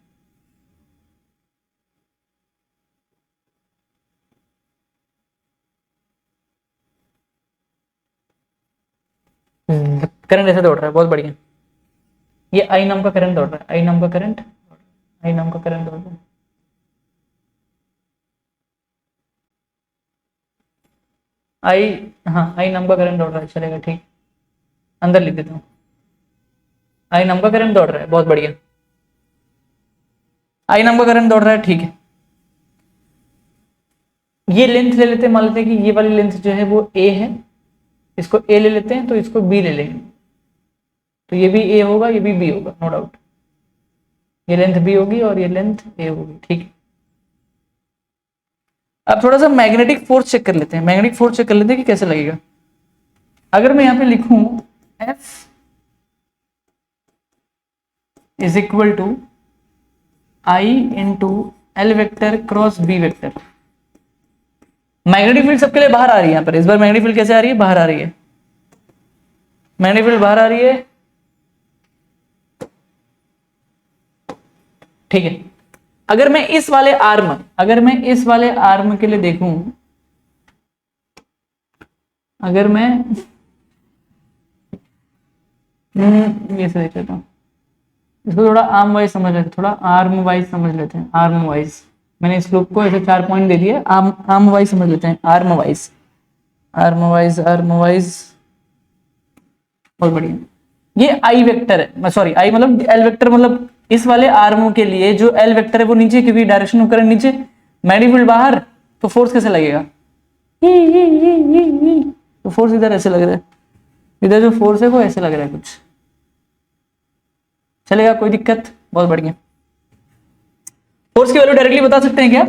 करंट ऐसे दौड़ रहा है, बहुत बढ़िया। ये आई नाम का करंट दौड़ रहा है, आई नाम का करंट, आई नाम का करंट दौड़ रहा है। आई, हाँ आई नाम का करंट दौड़ रहा है, चलेगा, ठीक। अंदर लिख देता हूँ, आई नाम का करंट दौड़ रहा है, बहुत बढ़िया। आई नाम का करंट दौड़ रहा है, ठीक है। ये लेंथ ले लेते हैं, मान लेते हैं कि ये वाली लेंथ जो है वो ए है, इसको ए ले लेते हैं, तो इसको बी ले लेंगे, तो ये भी ए होगा, ये भी बी होगा, नो डाउट। ये लेंथ बी होगी और ये लेंथ ए होगी, ठीक है। अब थोड़ा सा मैग्नेटिक फोर्स चेक कर लेते हैं, मैग्नेटिक फोर्स चेक कर लेते हैं कि कैसे लगेगा। अगर मैं यहाँ पे लिखूं F is equal to I into L vector cross B vector, magnetic field सबके लिए बाहर आ रही है यहाँ पर। इस बार मैग्नेटिक फील्ड कैसे आ रही है, बाहर आ रही है, मैग्नेटिक फील्ड बाहर आ रही है, ठीक है। अगर मैं इस वाले आर्म, अगर मैं इस वाले आर्म के लिए देखूं, अगर मैं ये से देख लेता हूँ, इसको थोड़ा आर्म वाइज समझ लेते हैं, थोड़ा आर्म वाइज समझ लेते हैं, आर्म वाइज। मैंने इस लूप को ऐसे 4 पॉइंट दे दिए, आर्म आर्म वाइज समझ लेते हैं, arm wise, arm wise, arm wise, बहुत बढ़िया। ये आई वेक्टर है, सॉरी आई मतलब एल वेक्टर, मतलब इस वाले आर्म के लिए जो एल वेक्टर है वो नीचे, क्योंकि डायरेक्शन ऑफ करंट नीचे, मैग्नेटिक फील्ड बाहर, तो फोर्स कैसे लगेगा, तो फोर्स इधर ऐसे लग रहा है, इधर जो फोर्स है वो ऐसे लग रहा है कुछ, चलेगा, कोई दिक्कत, बहुत बढ़िया। फोर्स की वैल्यू डायरेक्टली बता सकते हैं क्या,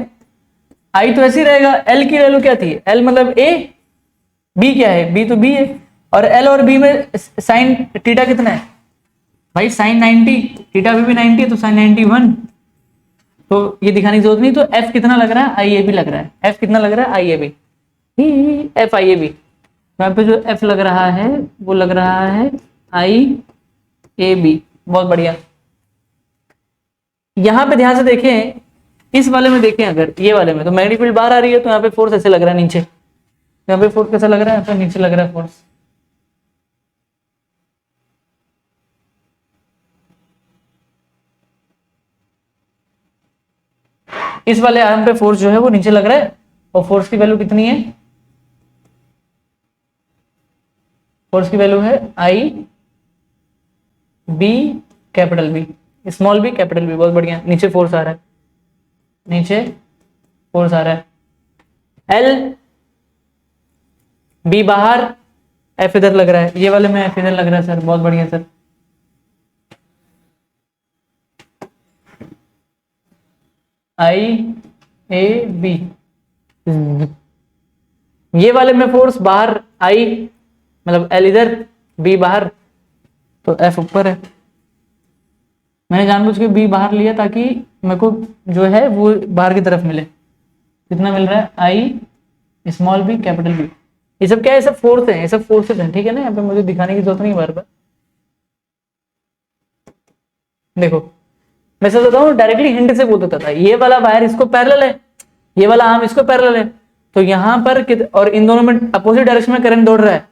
आई तो ऐसे ही रहेगा, एल की वैल्यू क्या थी, एल मतलब ए, बी क्या है, बी तो बी है, और एल और बी में साइन थीटा कितना है भाई, साइन 90, थीटा भी 90 है, तो साइन 91, तो ये दिखाने की जरूरत नहीं। तो एफ कितना लग रहा है, आई ए बी लग रहा है, एफ कितना लग रहा है, I A B, F I A B. यहाँ पे जो एफ लग रहा है वो लग रहा है आई ए बी, बहुत बढ़िया। यहां पे ध्यान से देखें, इस वाले में देखें, अगर ये वाले में तो मैग्नेटिक फील्ड बाहर आ रही है, तो यहाँ पे फोर्स ऐसे लग रहा है नीचे, यहाँ पे फोर्स कैसा लग रहा है, यहाँ पे नीचे लग रहा है फोर्स। इस वाले आर्म पे फोर्स जो है वो नीचे लग रहा है, और फोर्स की वैल्यू कितनी है, फोर्स की वैल्यू है I B capital B, small B capital B, बहुत बढ़िया। नीचे फोर्स आ रहा है, नीचे फोर्स आ रहा है, एल बी बाहर, एफ इधर लग रहा है, ये वाले में एफ इधर लग रहा है सर, बहुत बढ़िया सर। आई ए बी, ये वाले में फोर्स बाहर, आई मतलब एल इधर, बी बाहर, तो एफ ऊपर है। मैंने जानबूझ के बी बाहर लिया ताकि मेरे को जो है वो बाहर की तरफ मिले। कितना मिल रहा है, I small B capital B. ये सब क्या है, सब फोर्स है, ये सब फोर्सेस हैं, ठीक है ना। यहाँ पे मुझे दिखाने की जरूरत नहीं बार बार। देखो मैं सच बताऊं, डायरेक्टली हिंट से बोल देता था, ये वाला वायर इसको पैरेलल है, ये वाला आर्म इसको पैरेलल है, तो यहाँ पर और इन दोनों में अपोजिट डायरेक्शन में करंट दौड़ रहा है,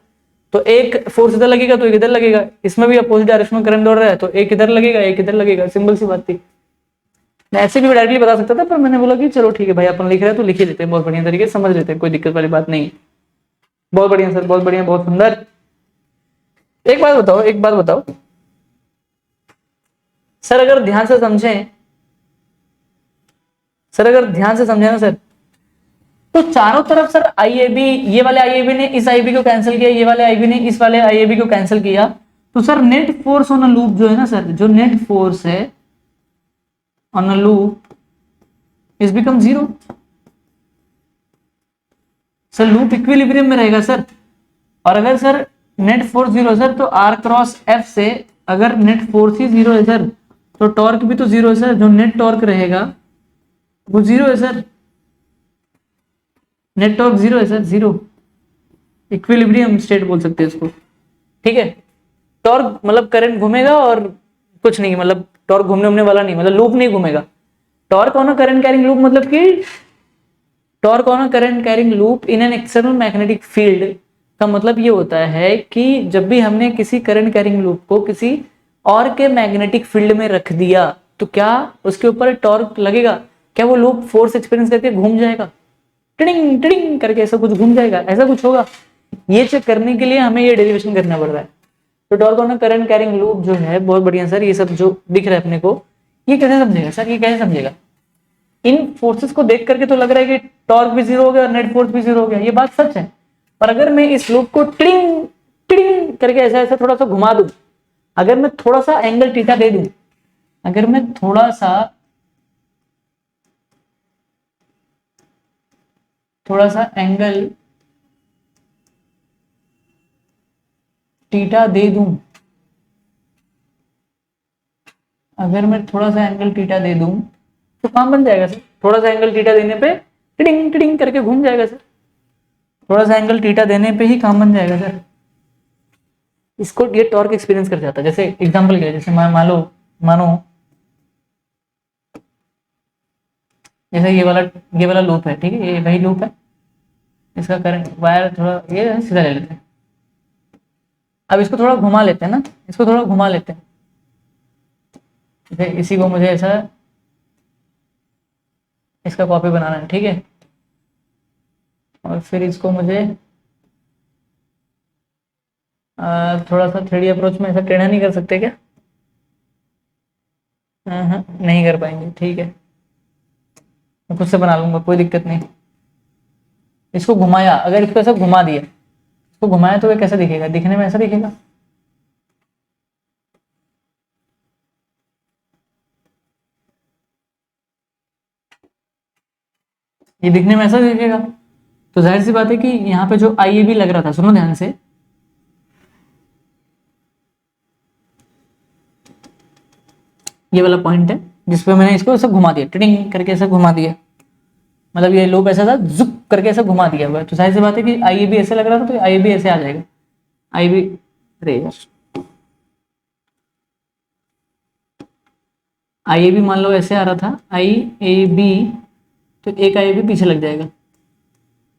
तो एक फोर्स इधर लगेगा तो एक इधर लगेगा, इसमें भी अपोजिट डायरेक्शन में करंट दौड़ रहा है तो एक इधर लगेगा एक इधर लगेगा, सिंपल सी बात थी। मैं ऐसे भी डायरेक्टली बता सकता था, पर मैंने बोला कि चलो ठीक है भाई, अपन लिख रहे हैं तो लिख ही लेते हैं, बहुत बढ़िया तरीके से समझ लेते हैं, कोई दिक्कत वाली बात नहीं। बहुत बढ़िया सर, बहुत बढ़िया, बहुत सुंदर। एक बात बताओ, एक बात बताओ सर, अगर ध्यान से समझें सर, अगर ध्यान से समझे ना सर, तो चारों तरफ सर आईएबी, ये वाले आईएबी ने इस आईबी को कैंसिल किया, ये वाले आईबी ने इस वाले आईएबी को कैंसिल किया, तो sir net force on a loop जो है ना सर, जो नेट फोर्स है on a loop is become zero. Sir loop equilibrium में रहेगा सर, और अगर सर नेट फोर्स जीरो है सर, तो आर क्रॉस एफ से अगर नेट फोर्स ही जीरो है सर, तो टॉर्क भी तो जीरो है सर, जो नेट टॉर्क रहेगा वो जीरो है सर, नेट टॉर्क जीरो है सर, जीरो। इक्विलिब्रियम स्टेट बोल सकते हैं इसको, ठीक है। टॉर्क मतलब करंट घूमेगा और कुछ नहीं, मतलब टॉर्क घूमने वाला नहीं, मतलब लूप नहीं घूमेगा। Torque on a current carrying loop मतलब कि torque on a current carrying loop in an external magnetic field का मतलब ये होता है कि जब भी हमने किसी करंट कैरिंग लूप को किसी और के मैग्नेटिक फील्ड में रख दिया, तो क्या उसके ऊपर टॉर्क लगेगा, क्या वो लूप फोर्स एक्सपीरियंस करके घूम जाएगा, टिडिंग टिडिंग करके ऐसा कुछ घूम जाएगा, ऐसा कुछ होगा। ये चेक करने के लिए हमें ये डेरिवेशन करना पड़ रहा है। तो torque on a current carrying loop जो है, बहुत बढ़िया सर, ये सब जो दिख रहा है अपने को, ये कैसे समझेगा सर, ये कैसे समझेगा? इन फोर्सेस को देख करके तो लग रहा है कि टॉर्क भी जीरो हो गया और नेट फोर्स भी जीरो हो गया, ये बात सच है। पर अगर मैं इस लूप को टिडिंग टिडिंग करके ऐसा ऐसा थोड़ा सा घुमा दूं, अगर मैं थोड़ा सा एंगल थीटा दे दूं, अगर मैं थोड़ा सा एंगल थीटा दे दूं, अगर मैं थोड़ा सा एंगल थीटा दे दूं, तो काम बन जाएगा सर। थोड़ा सा एंगल थीटा देने पे टिडिंग टिडिंग करके घूम जाएगा सर, थोड़ा सा एंगल थीटा देने पे ही काम बन जाएगा सर। इसको ये टॉर्क एक्सपीरियंस कर जाता है। जैसे एग्जांपल के लिए, जैसे मानो जैसे ये वाला लूप है, ठीक है, ये वही लूप है, इसका करंट वायर थोड़ा ये सीधा ले लेते हैं। अब इसको थोड़ा घुमा लेते हैं ना, इसको थोड़ा घुमा लेते हैं, इसी को मुझे ऐसा इसका कॉपी बनाना है, ठीक है, और फिर इसको मुझे थोड़ा सा 3D अप्रोच में ऐसा टेढ़ा नहीं कर सकते क्या? हाँ, नहीं कर पाएंगे, ठीक है, मैं खुद से बना लूंगा, कोई दिक्कत नहीं। इसको घुमाया, अगर इसको ऐसा घुमा दिया, इसको घुमाया तो ये कैसा दिखेगा, दिखने में ऐसा दिखेगा, ये दिखने में ऐसा दिखेगा। तो जाहिर सी बात है कि यहाँ पे जो आईएबी लग रहा था, सुनो ध्यान से, ये वाला पॉइंट है जिसपे मैंने इसको ऐसा घुमा दिया, टिडिंग करके ऐसा घुमा दिया, मतलब ये लूप ऐसा था, जुक करके ऐसा घुमा दिया हुआ है, तो जाहिर सी बात है कि आईएबी ऐसे लग रहा था, तो आईएबी ऐसे आ जाएगा। आईबी, अरे यार, आईएबी मान लो ऐसे आ रहा था, आईएबी, तो एक आईएबी पीछे लग जाएगा,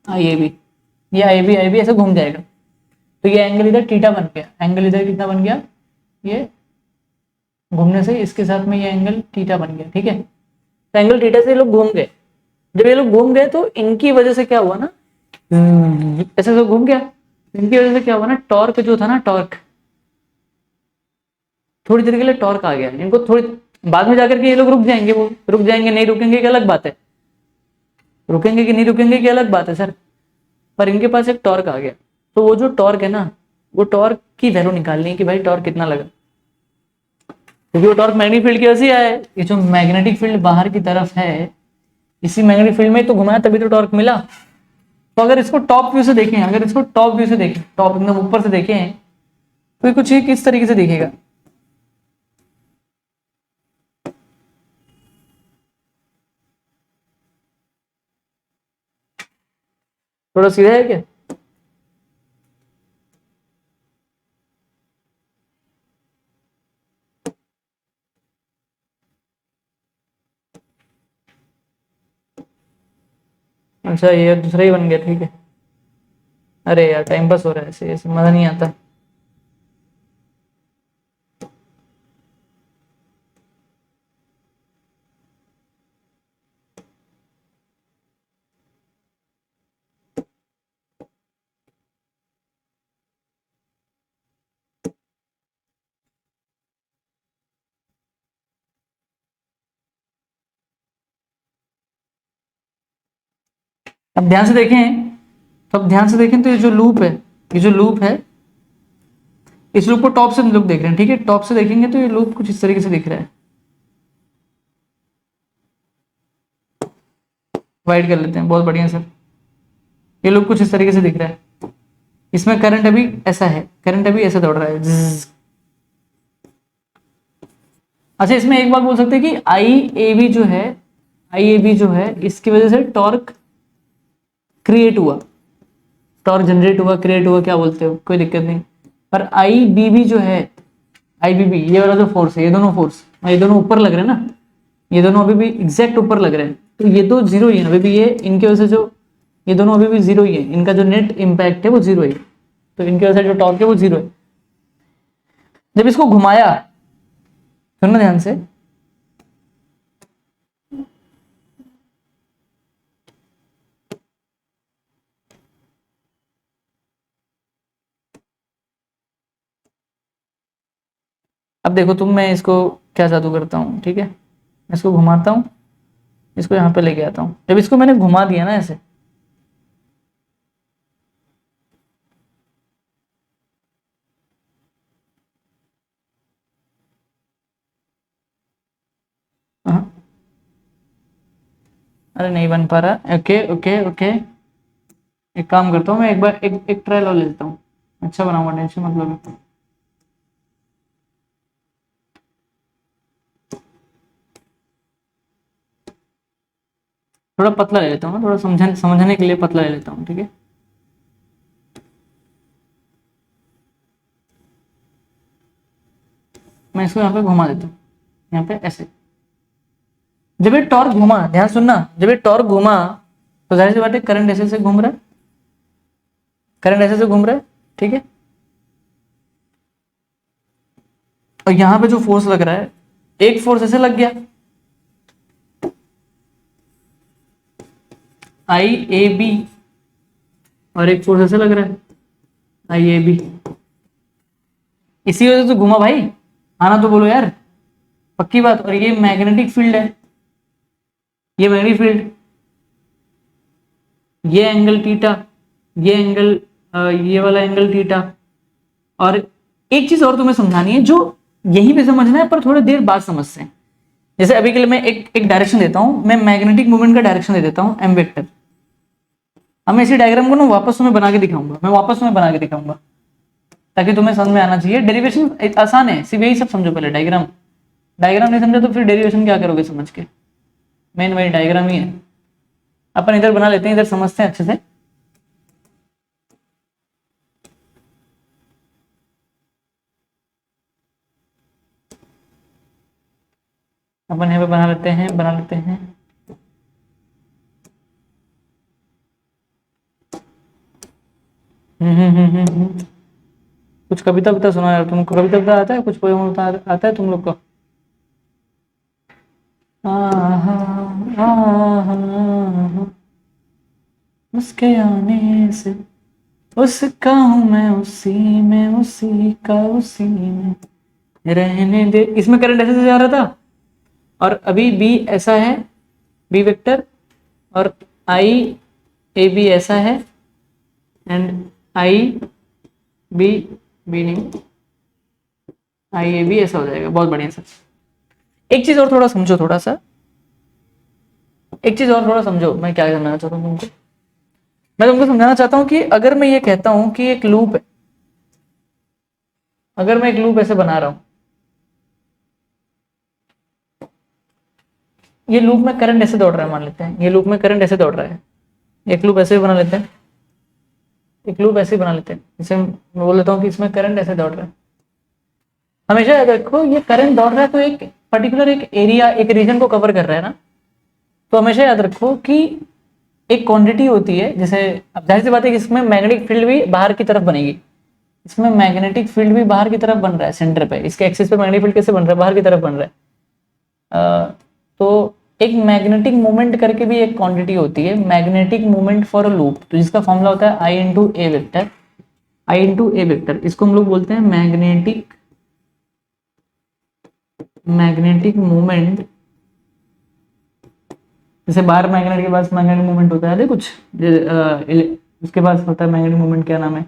आईएबी, ये आईएबी आईएबी ऐसे घूम जाएगा, तो ये एंगल इधर थीटा बन गया, एंगल इधर कितना बन गया, ये घूमने से इसके साथ में ये एंगल थीटा बन गया, ठीक है। तो एंगल थीटा से ये लोग घूम गए, जब ये लोग घूम गए तो इनकी वजह से क्या हुआ ना, ऐसे सब घूम गया, इनकी वजह से क्या हुआ ना, टॉर्क जो था ना, टॉर्क थोड़ी देर के लिए टॉर्क आ गया इनको, थोड़ी बाद में जाकर के ये लोग रुक जाएंगे, वो रुक जाएंगे नहीं रुकेंगे की अलग बात है, रुकेंगे कि नहीं रुकेंगे की अलग बात है सर, पर इनके पास एक टॉर्क आ गया। तो वो जो टॉर्क है ना, वो टॉर्क की वैल्यू निकालनी है कि भाई टॉर्क कितना लगा, क्योंकि वो टॉर्क मैग्नेटिक फील्ड की वजह से आया है। ये जो मैग्नेटिक फील्ड बाहर की तरफ है, इसी मैग्नेटिक फील्ड में तो घुमाया तभी तो टॉर्क मिला। तो अगर इसको टॉप व्यू से देखें, अगर इसको टॉप व्यू से देखें, टॉप एकदम ऊपर से देखें, तो ये कुछ किस तरीके से दिखेगा। थोड़ा सीधा है क्या? अच्छा ये दूसरा ही बन गया, ठीक है। अरे यार टाइम पास हो रहा है, ऐसे ऐसे मजा नहीं आता। अब ध्यान से देखें, तो अब ध्यान से देखें तो ये जो लूप है, ये जो लूप है, इस लूप को टॉप से हम लोग देख रहे हैं, ठीक है। टॉप से देखेंगे तो ये लूप कुछ इस तरीके से दिख रहा है। वाइड कर लेते हैं, बहुत बढ़िया सर। ये लूप कुछ इस तरीके से दिख रहा है। इसमें करंट अभी ऐसा है, करंट अभी ऐसा दौड़ रहा है, ज़्ज़। अच्छा इसमें एक बात बोल सकते हैं कि आई ए बी जो है, आई ए बी जो है, इसकी वजह से टॉर्क क्रिएट हुआ, टॉर्क जनरेट हुआ, क्रिएट हुआ, क्या बोलते हो, कोई दिक्कत नहीं। पर आई बी बी जो है, आई बी बी ये वाला जो फोर्स है, ये दोनों फोर्स, ये दोनों ऊपर लग रहे हैं ना, ये दोनों अभी भी एग्जैक्ट ऊपर लग रहे हैं, तो ये तो जीरो ही है अभी भी। ये इनकी वजह से जो, ये दोनों अभी भी जीरो ही है, इनका जो नेट इम्पैक्ट है वो जीरो है, तो इनकी वजह से जो टॉर्क है वो जीरो है। जब इसको घुमाया, सुनना ध्यान से, अब देखो तुम, मैं इसको क्या जादू करता हूँ, ठीक है। मैं इसको घुमाता हूँ, इसको यहाँ पे लेके आता हूँ। जब इसको मैंने घुमा दिया ना ऐसे, हाँ, अरे नहीं बन पा रहा, ओके ओके ओके। एक काम करता हूँ मैं, एक बार एक ट्रायल और ले लेता हूँ, अच्छा बनाऊंगा, टेंशन मतलब। थोड़ा पतला ले लेता हूँ ना, थोड़ा समझने के लिए पतला ले लेता हूँ, ठीक है। मैं इसको यहाँ पे घुमा देता हूँ, यहाँ पे ऐसे। जब ये टॉर्क घुमा, ध्यान सुनना, जब ये टॉर्क घुमा तो जाहिर सी बात है करंट ऐसे से घूम रहा है, करंट ऐसे से घूम रहा है, ठीक है। और यहाँ पे जो फोर्स लग रहा है, एक फोर्स ऐसे लग गया, आई ए बी, और एक फोर्स ऐसे लग रहा है, आई ए बी। इसी वजह से घुमा भाई, आना तो बोलो यार, पक्की बात। और ये मैग्नेटिक फील्ड है, ये मैग्नेटिक फील्ड, ये एंगल थीटा, ये एंगल, ये वाला एंगल थीटा। और एक चीज और तुम्हें समझानी है, जो यहीं पे समझना है पर थोड़ी देर बाद समझते हैं। जैसे अभी के लिए मैं एक डायरेक्शन देता हूं, मैं मैग्नेटिक मूवमेंट का डायरेक्शन दे देता हूं, एम वेक्टर। अब मैं इसी डायग्राम को ना वापस तुम्हें बना के दिखाऊंगा, मैं वापस तुम्हें बना के दिखाऊंगा, ताकि तुम्हें समझ में आना चाहिए। डेरिवेशन आसान है, सिर्फ यही सब समझो पहले, डायग्राम। डायग्राम नहीं समझा तो फिर डेरिवेशन क्या करोगे समझ के, मेन वही डायग्राम ही है। अपन इधर बना लेते हैं, इधर समझते हैं अच्छे से। अपन यहाँ पे बना लेते हैं, बना लेते हैं। कुछ कविता विता सुना यार, तुमको कविता विता आता है, कुछ पोएम आता है तुम लोग को? आहा, आहा, उसके आने से उसका हूं मैं, उसी में, उसी का उसी में रहने दे। इसमें करंट ऐसे से जा रहा था, और अभी बी ऐसा है, बी वेक्टर, और आई ए बी ऐसा है, एंड आई बी, बी नहीं, आई ए बी, ऐसा हो जाएगा। बहुत बढ़िया सर। एक चीज और थोड़ा समझो, थोड़ा सा एक चीज और थोड़ा समझो, मैं क्या समझाना चाहता हूँ तुमको। मैं तुमको समझाना चाहता हूँ कि अगर मैं ये कहता हूं कि एक लूप है, अगर मैं एक लूप ऐसे बना रहा हूं, ये लूप में करंट ऐसे दौड़ रहा है, मान लेते हैं ये लूप में करंट ऐसे दौड़ रहा है, एक लूप ऐसे बना लेते हैं, एक लूप ऐसे बना लेते हैं, जैसे मैं बोल लेता हूँ कि इसमें करंट ऐसे दौड़ रहा है। हमेशा याद रखो ये करंट दौड़ रहा है तो एक पर्टिकुलर एक एरिया, एक रीजन को कवर कर रहा है ना। तो हमेशा याद रखो कि एक क्वांटिटी होती है, जैसे अब जाहिर सी बात है कि इसमें मैग्नेटिक फील्ड भी बाहर की तरफ बनेगी, इसमें मैग्नेटिक फील्ड भी बाहर की तरफ बन रहा है, सेंटर पे, इसके एक्सिस पे मैग्नेटिक फील्ड कैसे बन रहा है, बाहर की तरफ बन रहा है। तो एक मैग्नेटिक मोमेंट करके भी एक क्वांटिटी होती है, magnetic moment for a loop, तो जिसका फॉर्मूला होता है आई इंटू ए वेक्टर, आई इंटू ए वेक्टर, इसको हम लोग बोलते हैं मैग्नेटिक, मैग्नेटिक मोमेंट। जैसे बाहर मैग्नेट के पास मैग्नेटिक मोमेंट होता है कुछ, उसके पास होता है मैग्नेटिक मोमेंट, क्या नाम है,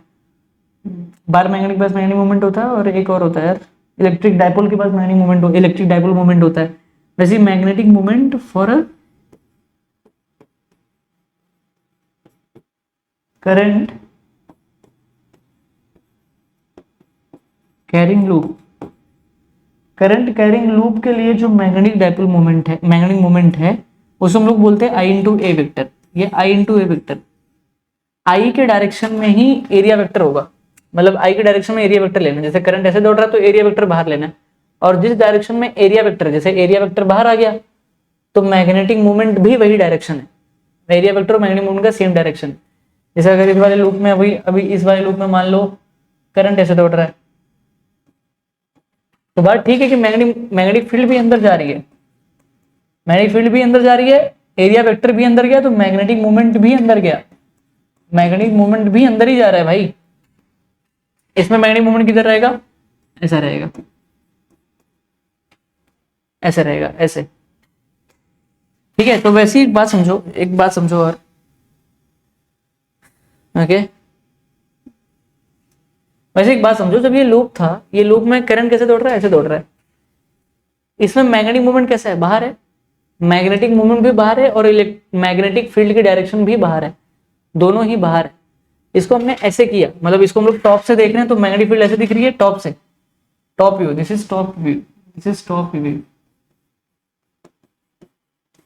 बाहर मैग्नेटिक के पास मैग्नेटिक मोमेंट होता है, और एक और होता है यार, इलेक्ट्रिक डायपोल के पास magnetic moment, electric dipole moment होता है। वैसे magnetic moment for a current carrying loop, current carrying loop के लिए जो मैग्नेटिक डायपोल मोमेंट है, मैग्नेटिक मोमेंट है, उसको हम लोग बोलते हैं आई इंटू ए वेक्टर। ये आई इंटू ए वेक्टर, आई के डायरेक्शन में ही एरिया वेक्टर होगा, मतलब आई के डायरेक्शन में एरिया वेक्टर लेना, जैसे करंट ऐसे दौड़ रहा है तो एरिया वेक्टर बाहर लेना है, और जिस डायरेक्शन में एरिया वेक्टर, जैसे एरिया वेक्टर बाहर आ गया तो मैग्नेटिक मोमेंट भी वही डायरेक्शन है, एरिया वेक्टर और मैग्नेटिक मोमेंट का सेम डायरेक्शन। जैसे अगर इस वाले लूप में अभी इस वाले लूप में मान लो करंट ऐसे दौड़ रहा है, तो बात ठीक है कि मैग्नेटिक फील्ड भी अंदर जा रही है, मैग्नेटिक फील्ड भी अंदर जा रही है, एरिया वेक्टर भी अंदर गया, तो मैग्नेटिक मोमेंट भी अंदर गया, मैग्नेटिक मोमेंट भी अंदर ही जा रहा है भाई। इसमें मैग्नेटिक मोमेंट किधर रहेगा, ऐसा रहेगा, ऐसे रहेगा, ऐसे, ठीक है। तो वैसी एक बात समझो, एक बात समझो और, ओके, वैसे एक बात समझो, जब ये लूप था, ये लूप में करंट कैसे दौड़ रहा है, ऐसे दौड़ रहा है, इसमें मैग्नेटिक मोमेंट कैसा है, बाहर है, मैग्नेटिक मोमेंट भी बाहर है और मैग्नेटिक फील्ड की डायरेक्शन भी बाहर है, दोनों ही बाहर है। इसको हमने ऐसे किया, मतलब इसको हम लोग टॉप से देख रहे हैं तो मैग्नेटिक फील्ड ऐसे दिख रही है टॉप से, top view, this is top view, this is top view,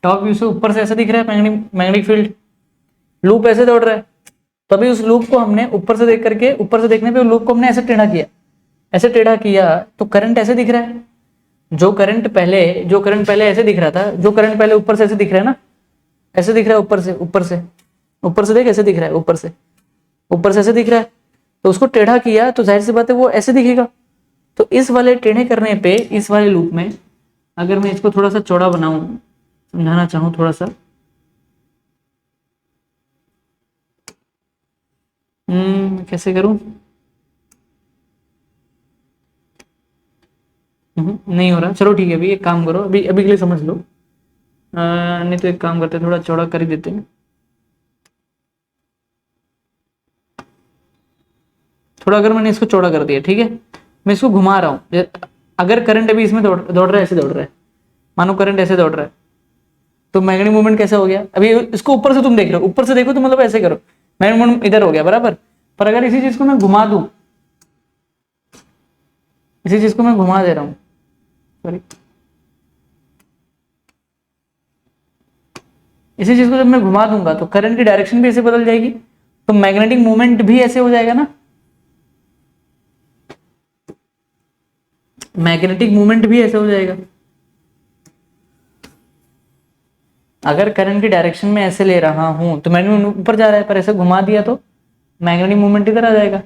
top view से ऊपर से ऐसे दिख रहा है मैग्नेटिक फील्ड, लूप ऐसे दौड़ रहा है, तो अभी उस लूप को हमने ऊपर से देख करके, ऊपर से देखने पे लूप को हमने ऐसे टेढ़ा किया, ऐसे टेढ़ा किया तो करंट ऐसे दिख रहा है, जो करंट पहले ऐसे दिख रहा था, जो करंट पहले ऊपर से ऐसे दिख रहा है ना, ऐसे दिख रहा है, ऊपर से देख, ऐसे दिख रहा है, ऊपर से ऐसे दिख रहा है, तो उसको टेढ़ा किया तो जाहिर सी बात है वो ऐसे दिखेगा। तो इस वाले टेढ़े करने पे, इस वाले लूप में अगर मैं इसको थोड़ा सा चौड़ा बनाऊं, समझाना चाहूं थोड़ा सा, कैसे करूं, नहीं हो रहा, चलो ठीक है, अभी एक काम करो, अभी अभी के लिए समझ लो, नहीं तो एक काम करते हैं, थोड़ा चौड़ा कर ही देते हैं, थोड़ा, अगर मैंने इसको चौड़ा कर दिया, ठीक है, मैं इसको घुमा रहा हूँ, अगर करंट अभी इसमें दौड़ रहा है, ऐसे दौड़ रहा है, मानो करंट ऐसे दौड़ रहा है, तो मैग्नेटिक मूवमेंट कैसे हो गया, अभी इसको ऊपर से तुम देख रहे हो, ऊपर से देखो तो मतलब ऐसे करो, मैग्नेटिक मूवमेंट इधर हो गया बराबर, पर अगर इसी चीज को मैं घुमा दूं, इसी चीज को मैं घुमा दे रहा हूं, सॉरी, इसी चीज को जब मैं घुमा दूंगा तो करंट की डायरेक्शन भी ऐसे बदल जाएगी, तो मैग्नेटिक मूवमेंट भी ऐसे हो जाएगा ना, मैग्नेटिक मूवमेंट भी ऐसे हो जाएगा। अगर करंट की डायरेक्शन में ऐसे ले रहा हूं तो मैग्नेटिक ऊपर जा रहा है, पर ऐसे घुमा दिया तो मैग्नेटिक मूवमेंट इधर आ जाएगा,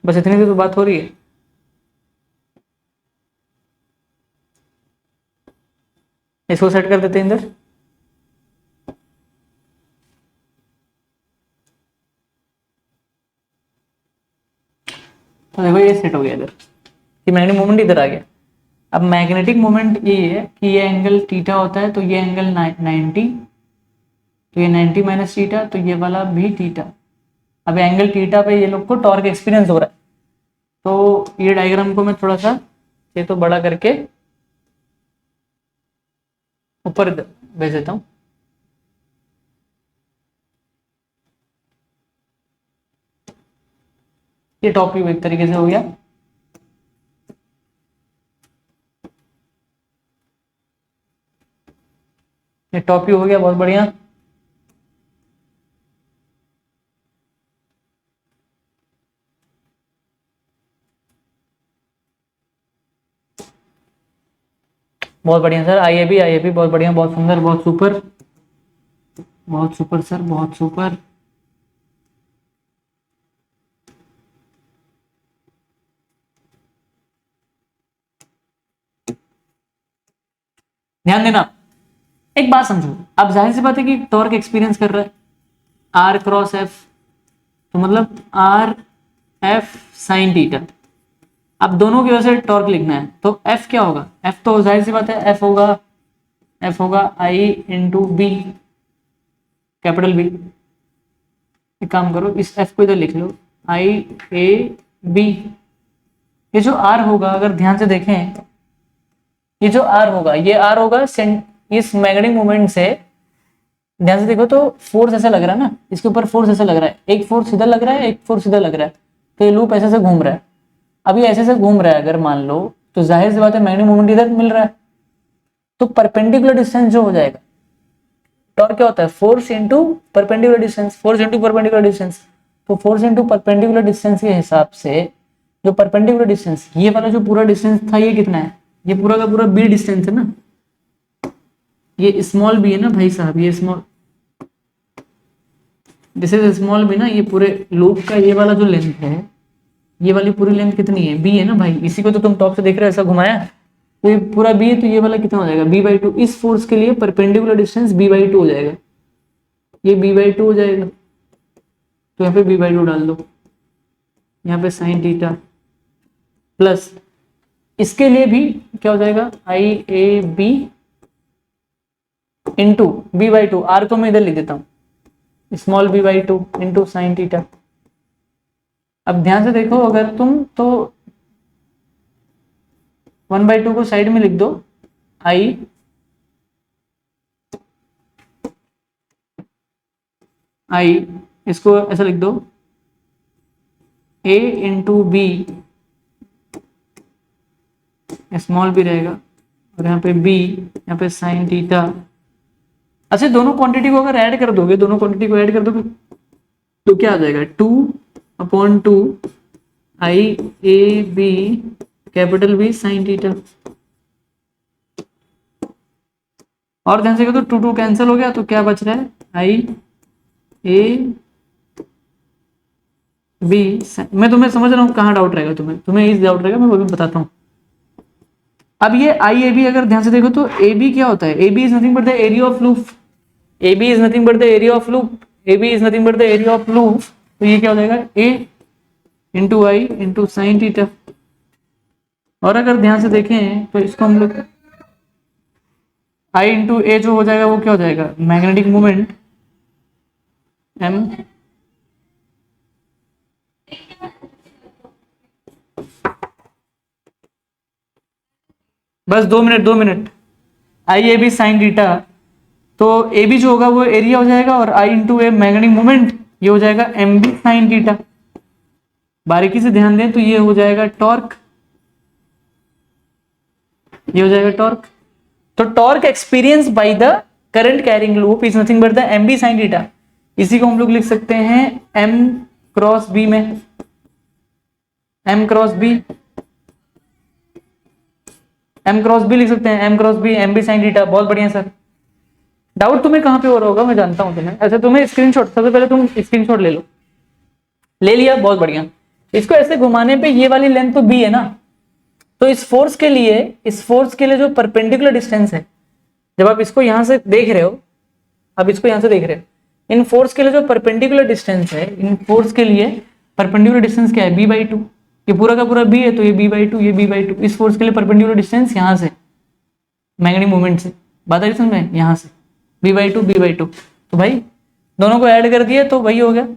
बस इतनी सी तो बात हो रही है। इसको सेट कर देते हैं इधर, तो देखो ये सेट हो गया इधर, कि मैग्नेटिक मूवमेंट इधर आ गया। अब मैग्नेटिक मोमेंट ये है कि ये एंगल थीटा होता है, तो ये एंगल 90, तो ये 90 माइनस थीटा, तो ये वाला भी थीटा। अब एंगल थीटा पे ये लोग को टॉर्क एक्सपीरियंस हो रहा है, तो ये डायग्राम को मैं थोड़ा सा ये तो बड़ा करके ऊपर भेज देता हूँ। ये टॉप व्यू एक तरीके से हो गया। ये टॉप व्यू हो गया, बहुत बढ़िया। बहुत बढ़िया सर, आईएबी बहुत बढ़िया, बहुत सुंदर, बहुत सुपर, बहुत सुपर सर, बहुत सुपर। ध्यान देना, एक बात समझो, अब जाहिर सी बात है कि टॉर्क एक्सपीरियंस कर रहा है आर क्रॉस एफ, तो मतलब आर एफ साइन थीटा। अब दोनों की वजह से टॉर्क लिखना है, तो एफ क्या होगा, एफ तो जाहिर सी बात है एफ होगा आई इंटू बी, कैपिटल बी। एक काम करो, इस एफ को इधर लिख लो, आई ए बी। ये जो आर होगा, अगर ध्यान से देखें, ये जो आर होगा, ये आर होगा इस मैग्नेटिक मोमेंट से, ध्यान से देखो तो फोर्स ऐसा लग रहा है ना, इसके ऊपर फोर्स ऐसा लग रहा है, एक फोर्स इधर लग रहा है, एक फोर्स इधर लग रहा है, तो ये लूप ऐसे से घूम रहा है। अब ये ऐसे से घूम रहा है अगर मान लो, तो जाहिर सी बात है मैग्नेटिक मोमेंट इधर मिल रहा है, तो परपेंडिकुलर डिस्टेंस जो हो जाएगा, टॉर्क क्या होता है, force into perpendicular distance, force into perpendicular distance. तो फोर्स इंटू परपेंडिकुलर डिस्टेंस के हिसाब से जो परपेंडिकुलर डिस्टेंस, ये वाला जो पूरा डिस्टेंस था, ये कितना है, ये पूरा का पूरा बी डिस्टेंस है ना, ये स्मॉल बी है ना भाई साहब, ये small, this is small B ना, ये पूरे लूप का ये वाला जो लेंथ है, ये वाली पूरी लेंथ कितनी है, बी है ना भाई, इसी को तो तुम टॉप से देख रहे हो ऐसा घुमाया, तो ये पूरा बी है, तो ये वाला कितना हो जाएगा, बी बाई टू। इस फोर्स के लिए perpendicular distance B by two हो जाएगा, ये बी बाई टू हो जाएगा, तो यहाँ पे बी बाई टू डाल दो, यहाँ पे साइन थीटा प्लस इसके लिए भी क्या हो जाएगा, I A B into B by two, R को मैं इधर लिख देता हूँ, small B by two into sine theta. अब ध्यान से देखो, अगर तुम तो 1/2 को साइड में लिख दो, आई इसको ऐसा लिख दो, a into B, small B रहेगा, और यहाँ पे b, यहाँ पे साइन थीटा। अच्छा, दोनों क्वांटिटी को अगर ऐड कर दोगे, दोनों क्वांटिटी को ऐड कर दोगे तो क्या आ जाएगा, 2/2 I A B capital B sine theta. और ध्यान से तो 2 कैंसिल हो गया, तो क्या बच रहा है, आई ए बी। मैं तुम्हें समझ रहा हूँ कहाँ डाउट रहेगा, तुम्हें इस डाउट रहेगा, मैं वो भी बताता हूँ। अब ये आई ए बी अगर ध्यान से देखो तो ए बी क्या होता है, A B is nothing but the area of loop, A B is nothing but the area of loop, A B is nothing but the area of loop. तो ये क्या हो जाएगा, A into I into sine theta. और अगर ध्यान से देखें तो इसको हम लोग आई इंटू ए जो हो जाएगा वो क्या हो जाएगा, मैग्नेटिक मोमेंट एम बस 2 minute I A B sine theta. तो ए बी जो होगा वो एरिया हो जाएगा, और आई इंटू ए मैग्नेटिक मोमेंट, ये हो जाएगा एम बी साइन थीटा। बारीकी से ध्यान दें तो ये हो जाएगा टॉर्क, ये हो जाएगा टॉर्क। तो torque experience by the current carrying loop is nothing but the M B sine theta. इसी को हम लोग लिख सकते हैं एम क्रॉस बी में, एम क्रॉस बी लिख सकते हैं, M cross B M B sine theta. बहुत बढ़िया सर। डाउट तुम्हें कहां पे हो रहा होगा मैं जानता हूं तुम्हें। अच्छा, तुम्हें स्क्रीनशॉट, सबसे पहले तुम स्क्रीनशॉट ले लो, ले लिया, बहुत बढ़िया। इसको ऐसे घुमाने पे ये वाली लेंथ तो बी है ना, तो इस फोर्स के लिए जो परपेंडिकुलर डिस्टेंस है, जब आप इसको यहां से देख रहे हो, अब इसको यहां से देख रहे हो, इन फोर्स के लिए जो परपेंडिकुलर डिस्टेंस है, इन फोर्स के लिए परपेंडिकुलर डिस्टेंस क्या है, बी बाई टू। ये पूरा का पूरा बी है, तो ये बी बाई टू, ये बी बाई टू। इस फोर्स के लिए परपेंडिकुलर डिस्टेंस यहां से मैग्नेटिक मोमेंट से, बात है समझ में, यहां से B by two, B by two. तो भाई दोनों को ऐड कर दिए तो वही हो गया।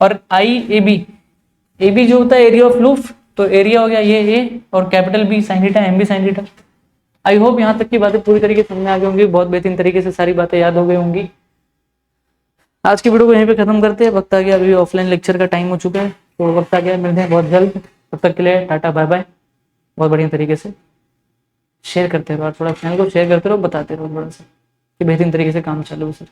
और आई ए बी जो होता है एरिया ऑफ लूप, तो एरिया हो गया ये ए और capital B sine theta, M B sine theta. I hope यहाँ तक की बातें पूरी तरीके से समझ में आ गई होंगी, बहुत बेहतरीन तरीके से सारी बातें याद हो गई होंगी। आज की वीडियो को यहीं पे खत्म करते हैं, वक्त आ गया, अभी ऑफलाइन लेक्चर का टाइम हो चुका है, तो वक्त आ गया, मिलते हैं बहुत जल्द। तब तक के लिए टाटा बाय बाय। बहुत बढ़िया तरीके से शेयर करते रहो, थोड़ा चैनल को शेयर करते रहो, बताते रहो थोड़ा सा कि बेहतरीन तरीके से काम चालू है सर।